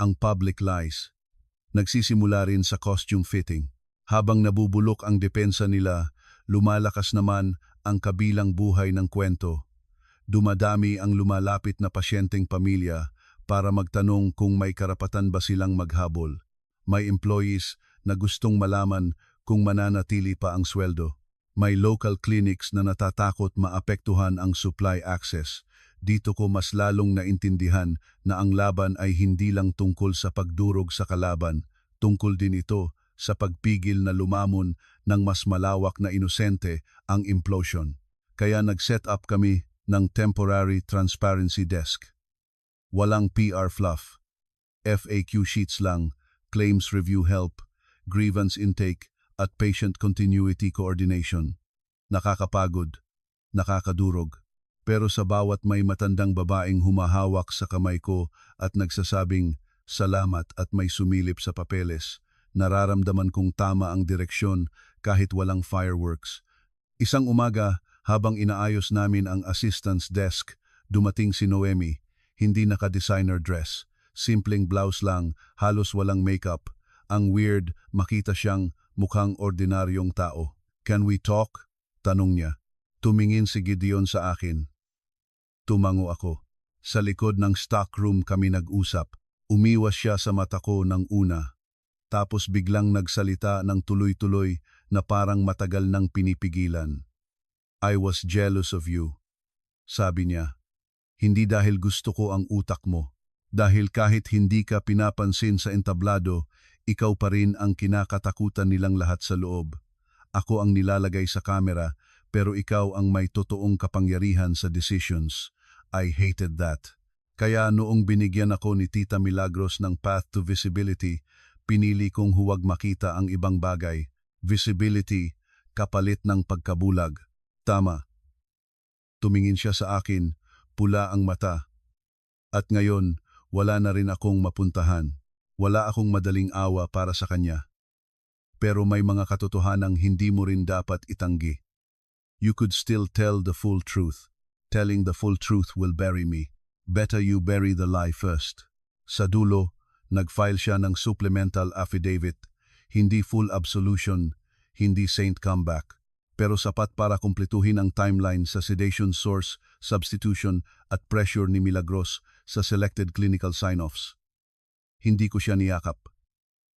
Ang public lies. Nagsisimula rin sa costume fitting. Habang nabubulok ang depensa nila, lumalakas naman ang kabilang buhay ng kwento. Dumadami ang lumalapit na pasyenteng pamilya para magtanong kung may karapatan ba silang maghabol. May employees na gustong malaman kung mananatili pa ang sweldo. May local clinics na natatakot maapektuhan ang supply access. Dito ko mas lalong naintindihan na ang laban ay hindi lang tungkol sa pagdurog sa kalaban, tungkol din ito sa pagpigil na lumamon ng mas malawak na inosente ang implosion. Kaya nag-set up kami ng temporary transparency desk. Walang PR fluff, FAQ sheets lang, claims review help, grievance intake, at patient continuity coordination. Nakakapagod, nakakadurog, pero sa bawat may matandang babaeng humahawak sa kamay ko at nagsasabing salamat at may sumilip sa papeles, nararamdaman kong tama ang direksyon kahit walang fireworks. Isang umaga, habang inaayos namin ang assistance desk, dumating si Noemi, hindi naka-designer dress, simpleng blouse lang, halos walang makeup. Ang weird, makita siyang mukhang ordinaryong tao. "Can we talk?" tanong niya. Tumingin si Gideon sa akin. Tumango ako. Sa likod ng stockroom kami nag-usap. Umiwas siya sa mata ko ng una. Tapos biglang nagsalita ng tuloy-tuloy na parang matagal nang pinipigilan. "I was jealous of you," sabi niya. "Hindi dahil gusto ko ang utak mo. Dahil kahit hindi ka pinapansin sa entablado, ikaw pa rin ang kinakatakutan nilang lahat sa loob. Ako ang nilalagay sa kamera, pero ikaw ang may totoong kapangyarihan sa decisions. I hated that. Kaya noong binigyan ako ni Tita Milagros ng path to visibility, pinili kong huwag makita ang ibang bagay. Visibility, kapalit ng pagkabulag." Tama. Tumingin siya sa akin, pula ang mata. At ngayon, wala na rin akong mapuntahan. Wala akong madaling awa para sa kanya. Pero may mga katotohanang hindi mo rin dapat itanggi. You could still tell the full truth. Telling the full truth will bury me. Better you bury the lie first. Sa dulo, nag-file siya ng supplemental affidavit. Hindi full absolution, hindi saint comeback. Pero sapat para kumpletuhin ang timeline sa sedation source, substitution at pressure ni Milagros sa selected clinical sign-offs. Hindi ko siya niyakap.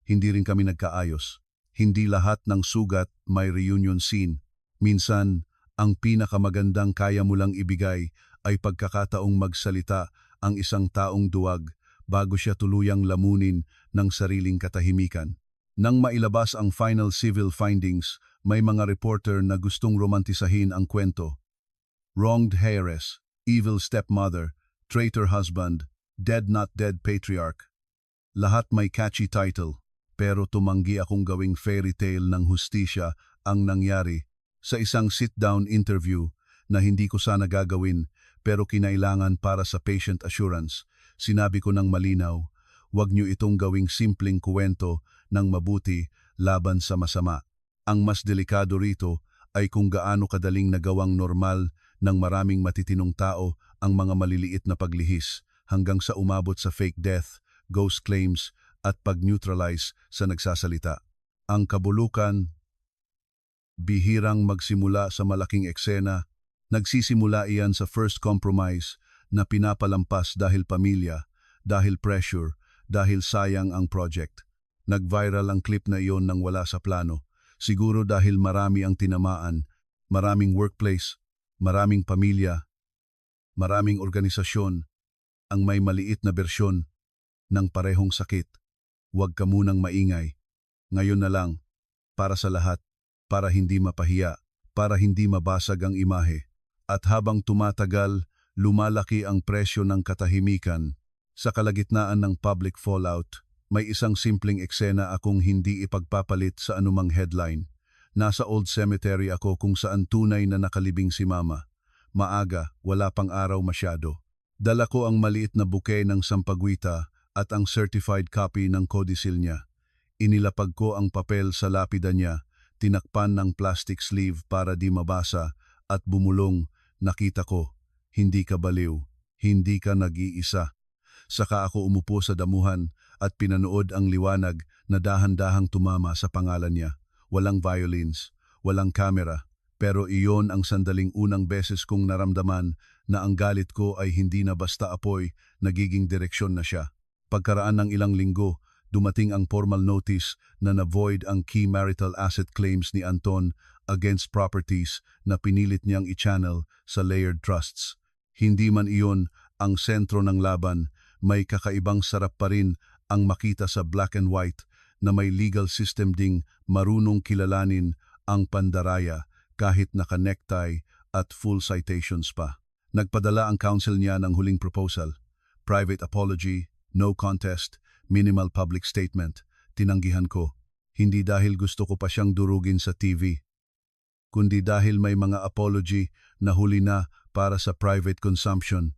Hindi rin kami nagkaayos. Hindi lahat ng sugat may reunion scene. Minsan, ang pinakamagandang kaya mo lang ibigay ay pagkakataong magsalita ang isang taong duwag bago siya tuluyang lamunin ng sariling katahimikan. Nang mailabas ang final civil findings, may mga reporter na gustong romantisahin ang kwento. Wronged heiress, evil stepmother, traitor husband, dead not dead patriarch. Lahat may catchy title, pero tumanggi akong gawing fairy tale ng hustisya ang nangyari sa isang sit-down interview na hindi ko sana gagawin pero kinailangan para sa patient assurance. Sinabi ko ng malinaw, huwag niyo itong gawing simpleng kuwento ng mabuti laban sa masama. Ang mas delikado rito ay kung gaano kadaling nagawang normal ng maraming matitinong tao ang mga maliliit na paglihis hanggang sa umabot sa fake death, ghost claims at pag-neutralize sa nagsasalita. Ang kabulukan, bihirang magsimula sa malaking eksena, nagsisimula iyan sa first compromise na pinapalampas dahil pamilya, dahil pressure, dahil sayang ang project. Nag-viral ang clip na iyon nang wala sa plano. Siguro dahil marami ang tinamaan, maraming workplace, maraming pamilya, maraming organisasyon, ang may maliit na bersyon ng parehong sakit. Huwag ka munang maingay. Ngayon na lang, para sa lahat, para hindi mapahiya, para hindi mabasag ang imahe. At habang tumatagal, lumalaki ang presyo ng katahimikan. Sa kalagitnaan ng public fallout, may isang simpleng eksena akong hindi ipagpapalit sa anumang headline. Nasa old cemetery ako kung saan tunay na nakalibing si mama. Maaga, wala pang araw masyado. Dala ko ang maliit na bouquet ng sampagwita at ang certified copy ng codicil niya. Inilapag ko ang papel sa lapida niya, tinakpan ng plastic sleeve para di mabasa at bumulong, nakita ko, hindi ka baliw, hindi ka nag-iisa. Saka ako umupo sa damuhan at pinanood ang liwanag na dahan-dahang tumama sa pangalan niya. Walang violins, walang kamera, pero iyon ang sandaling unang beses kong naramdaman na ang galit ko ay hindi na basta apoy, nagiging direksyon na siya. Pagkaraan ng ilang linggo, dumating ang formal notice na na-void ang key marital asset claims ni Anton against properties na pinilit niyang i-channel sa layered trusts. Hindi man iyon ang sentro ng laban, may kakaibang sarap pa rin ang makita sa black and white na may legal system ding marunong kilalanin ang pandaraya kahit naka-necktie at full citations pa. Nagpadala ang counsel niya ng huling proposal, private apology, no contest, minimal public statement. Tinanggihan ko, hindi dahil gusto ko pa siyang durugin sa TV, kundi dahil may mga apology na huli na para sa private consumption.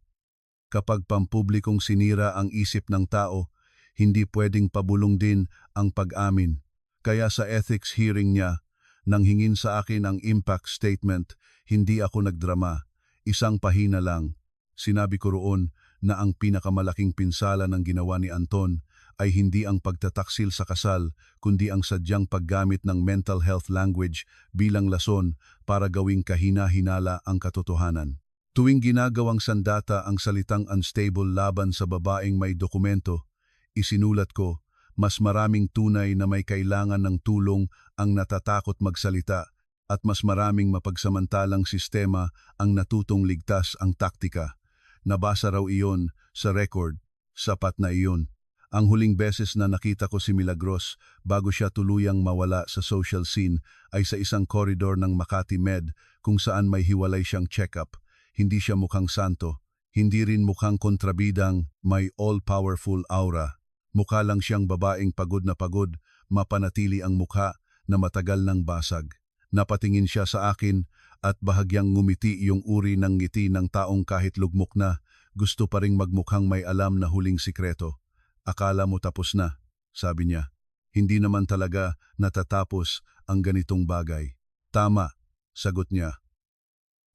Kapag pampublikong sinira ang isip ng tao, hindi pwedeng pabulong din ang pag-amin. Kaya sa ethics hearing niya, nang hingin sa akin ang impact statement, hindi ako nagdrama. Isang pahina lang. Sinabi ko roon na ang pinakamalaking pinsala ng ginawa ni Anton ay hindi ang pagtataksil sa kasal, kundi ang sadyang paggamit ng mental health language bilang lason para gawing kahina-hinala ang katotohanan. Tuwing ginagawang sandata ang salitang unstable laban sa babaeng may dokumento, isinulat ko, mas maraming tunay na may kailangan ng tulong ang natatakot magsalita at mas maraming mapagsamantalang sistema ang natutong ligtas ang taktika. Nabasa raw iyon sa record, sapat na iyon. Ang huling beses na nakita ko si Milagros bago siya tuluyang mawala sa social scene ay sa isang koridor ng Makati Med kung saan may hiwalay siyang check-up. Hindi siya mukhang santo, hindi rin mukhang kontrabidang may all-powerful aura. Mukha lang siyang babaeng pagod na pagod, mapanatili ang mukha na matagal ng basag. Napatingin siya sa akin at bahagyang ngumiti yung uri ng ngiti ng taong kahit lugmok na, gusto pa ring magmukhang may alam na huling sikreto. Akala mo tapos na, sabi niya. Hindi naman talaga natatapos ang ganitong bagay. Tama, sagot niya.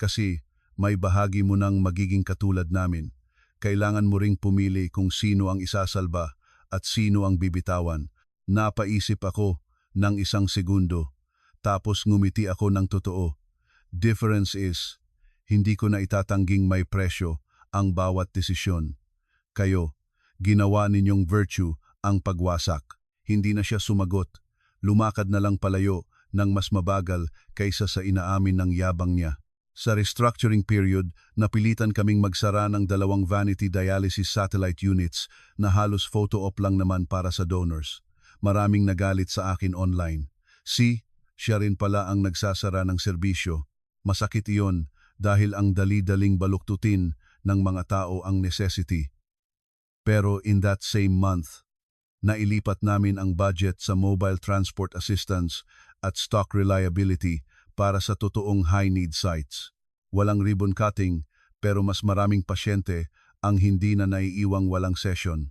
Kasi may bahagi mo nang magiging katulad namin. Kailangan mo ring pumili kung sino ang isasalba at sino ang bibitawan. Napaisip ako ng isang segundo, tapos ngumiti ako ng totoo. Difference is, hindi ko na itatangging may presyo ang bawat desisyon. Kayo, ginawa ninyong virtue ang pagwasak. Hindi na siya sumagot. Lumakad na lang palayo ng mas mabagal kaysa sa inaamin ng yabang niya. Sa restructuring period, napilitan kaming magsara ng 2 vanity dialysis satellite units na halos photo op lang naman para sa donors. maraming nagalit sa akin online. Siya rin pala ang nagsasara ng serbisyo. Masakit iyon dahil ang dali-daling baluktutin ng mga tao ang necessity. Pero in that same month, nailipat namin ang budget sa mobile transport assistance at stock reliability para sa totoong high-need sites. Walang ribbon cutting pero mas maraming pasyente ang hindi na naiiwang walang session.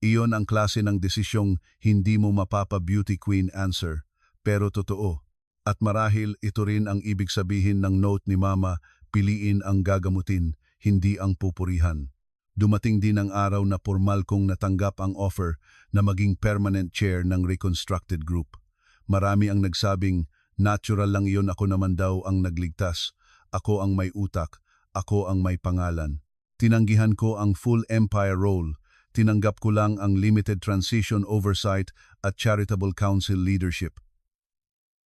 Iyon ang klase ng desisyong hindi mo mapapa-beauty queen answer, pero totoo. At marahil ito rin ang ibig sabihin ng note ni Mama, piliin ang gagamutin, hindi ang pupurihan. Dumating din ang araw na formal kong natanggap ang offer na maging permanent chair ng reconstructed group. Marami ang nagsabing, natural lang iyon, ako naman daw ang nagligtas. Ako ang may utak, ako ang may pangalan. Tinanggihan ko ang full empire role. Tinanggap ko lang ang limited transition oversight at charitable council leadership.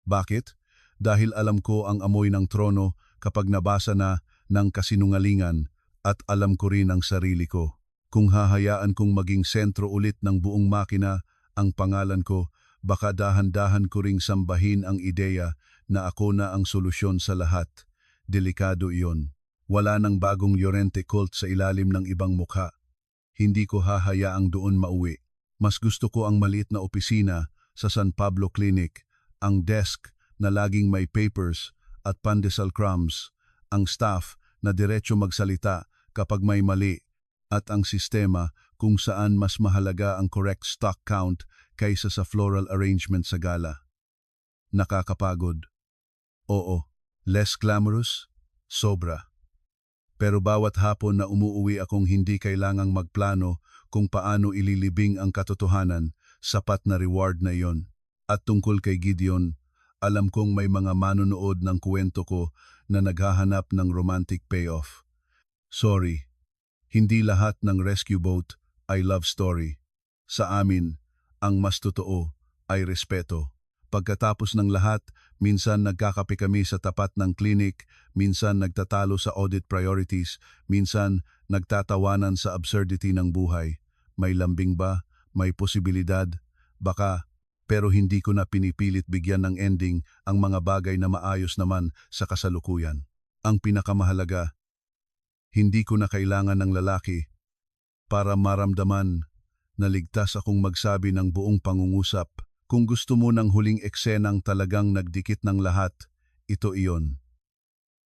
Bakit? Dahil alam ko ang amoy ng trono kapag nabasa na ng kasinungalingan at alam ko rin ang sarili ko. Kung hahayaan kong maging sentro ulit ng buong makina ang pangalan ko, baka dahan-dahan ko ring sambahin ang ideya na ako na ang solusyon sa lahat. Delikado iyon. Wala nang bagong Llorente cult sa ilalim ng ibang mukha. Hindi ko hahayaang doon mauwi. Mas gusto ko ang maliit na opisina sa San Pablo Clinic, ang desk na laging may papers at pandesal crumbs, ang staff na diretso magsalita kapag may mali, at ang sistema kung saan mas mahalaga ang correct stock count kaysa sa floral arrangement sa gala. Nakakapagod. Oo, less glamorous? Sobra. Pero bawat hapon na umuuwi akong hindi kailangang magplano kung paano ililibing ang katotohanan, sapat na reward na iyon. At tungkol kay Gideon, alam kong may mga manonood ng kwento ko na naghahanap ng romantic payoff. Sorry, hindi lahat ng rescue boat ay love story. Sa amin, ang mas totoo ay respeto. Pagkatapos ng lahat, minsan nagkakape kami sa tapat ng clinic, minsan nagtatalo sa audit priorities, minsan nagtatawanan sa absurdity ng buhay. May lambing ba? May posibilidad? Baka, pero hindi ko na pinipilit bigyan ng ending ang mga bagay na maayos naman sa kasalukuyan. Ang pinakamahalaga, hindi ko na kailangan ng lalaki para maramdaman na ligtas akong magsabi ng buong pangungusap. Kung gusto mo ng huling eksenang talagang nagdikit ng lahat, ito iyon.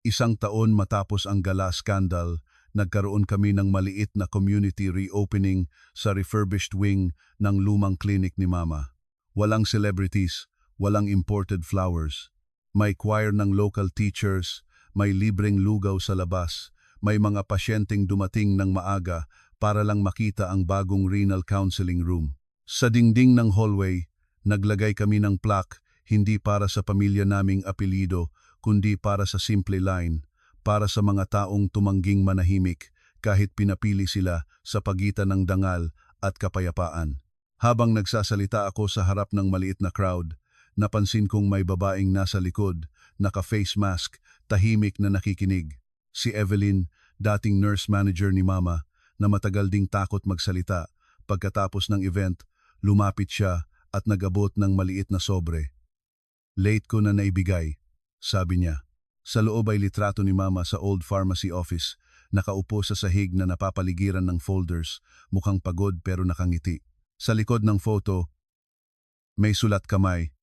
1 taon matapos ang gala scandal, nagkaroon kami ng maliit na community reopening sa refurbished wing ng lumang clinic ni Mama. Walang celebrities, walang imported flowers. May choir ng local teachers, may libreng lugaw sa labas, may mga pasyenteng dumating ng maaga para lang makita ang bagong renal counseling room. Sa dingding ng hallway, naglagay kami ng plaque hindi para sa pamilya naming apelido, kundi para sa simple line, para sa mga taong tumangging manahimik kahit pinapili sila sa pagitan ng dangal at kapayapaan. Habang nagsasalita ako sa harap ng maliit na crowd, napansin kong may babaeng nasa likod, naka-face mask, tahimik na nakikinig. Si Evelyn, dating nurse manager ni Mama, na matagal ding takot magsalita. Pagkatapos ng event, lumapit siya at nag-abot ng maliit na sobre. Late ko na naibigay, sabi niya. Sa loob ay litrato ni Mama sa old pharmacy office, nakaupo sa sahig na napapaligiran ng folders, mukhang pagod pero nakangiti. Sa likod ng photo, may sulat kamay.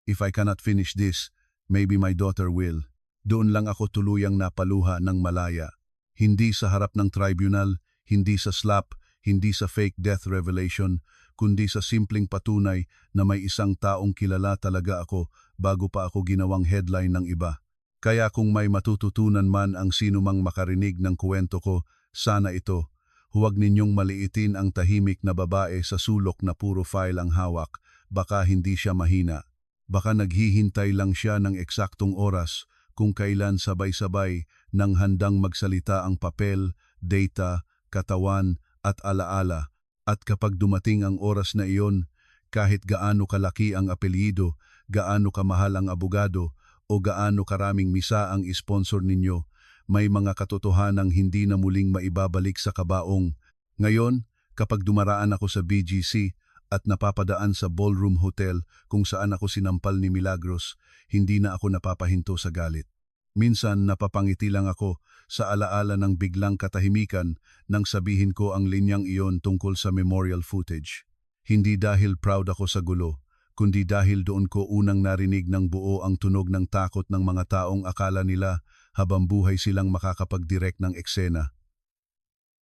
If I cannot finish this, maybe my daughter will. Doon lang ako tuluyang napaluha ng malaya. Hindi sa harap ng tribunal, hindi sa slap, hindi sa fake death revelation, kundi sa simpleng patunay na may isang taong kilala talaga ako bago pa ako ginawang headline ng iba. Kaya kung may matututunan man ang sinumang makarinig ng kwento ko, sana ito. Huwag ninyong maliitin ang tahimik na babae sa sulok na puro file ang hawak, baka hindi siya mahina. Baka naghihintay lang siya ng eksaktong oras kung kailan sabay-sabay nang handang magsalita ang papel, data, katawan at alaala. At kapag dumating ang oras na iyon, kahit gaano kalaki ang apelyido, gaano kamahal ang abogado, o gaano karaming misa ang sponsor ninyo, may mga katotohanang hindi na muling maibabalik sa kabaong. Ngayon, kapag dumaraan ako sa BGC, at napapadaan sa ballroom hotel kung saan ako sinampal ni Milagros, hindi na ako napapahinto sa galit. Minsan napapangiti lang ako sa alaala ng biglang katahimikan nang sabihin ko ang linyang iyon tungkol sa memorial footage. Hindi dahil proud ako sa gulo, kundi dahil doon ko unang narinig ng buo ang tunog ng takot ng mga taong akala nila habang buhay silang makakapag-direct ng eksena.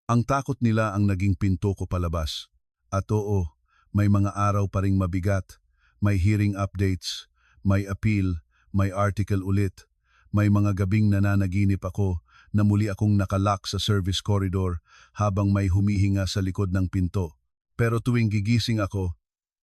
Ang takot nila ang naging pinto ko palabas. At oo, may mga araw pa ring mabigat, may hearing updates, may appeal, may article ulit, may mga gabing nananaginip ako na muli akong nakalock sa service corridor habang may humihinga sa likod ng pinto. Pero tuwing gigising ako,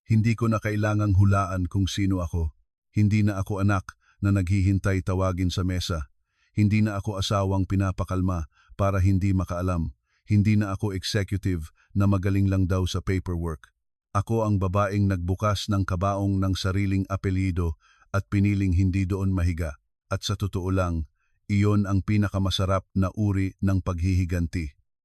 hindi ko na kailangang hulaan kung sino ako. Hindi na ako anak na naghihintay tawagin sa mesa. Hindi na ako asawang pinapakalma para hindi makaalam. Hindi na ako executive na magaling lang daw sa paperwork. Ako ang babaeng nagbukas ng kabaong ng sariling apelyido at piniling hindi doon mahiga. At sa totoo lang, iyon ang pinakamasarap na uri ng paghihiganti.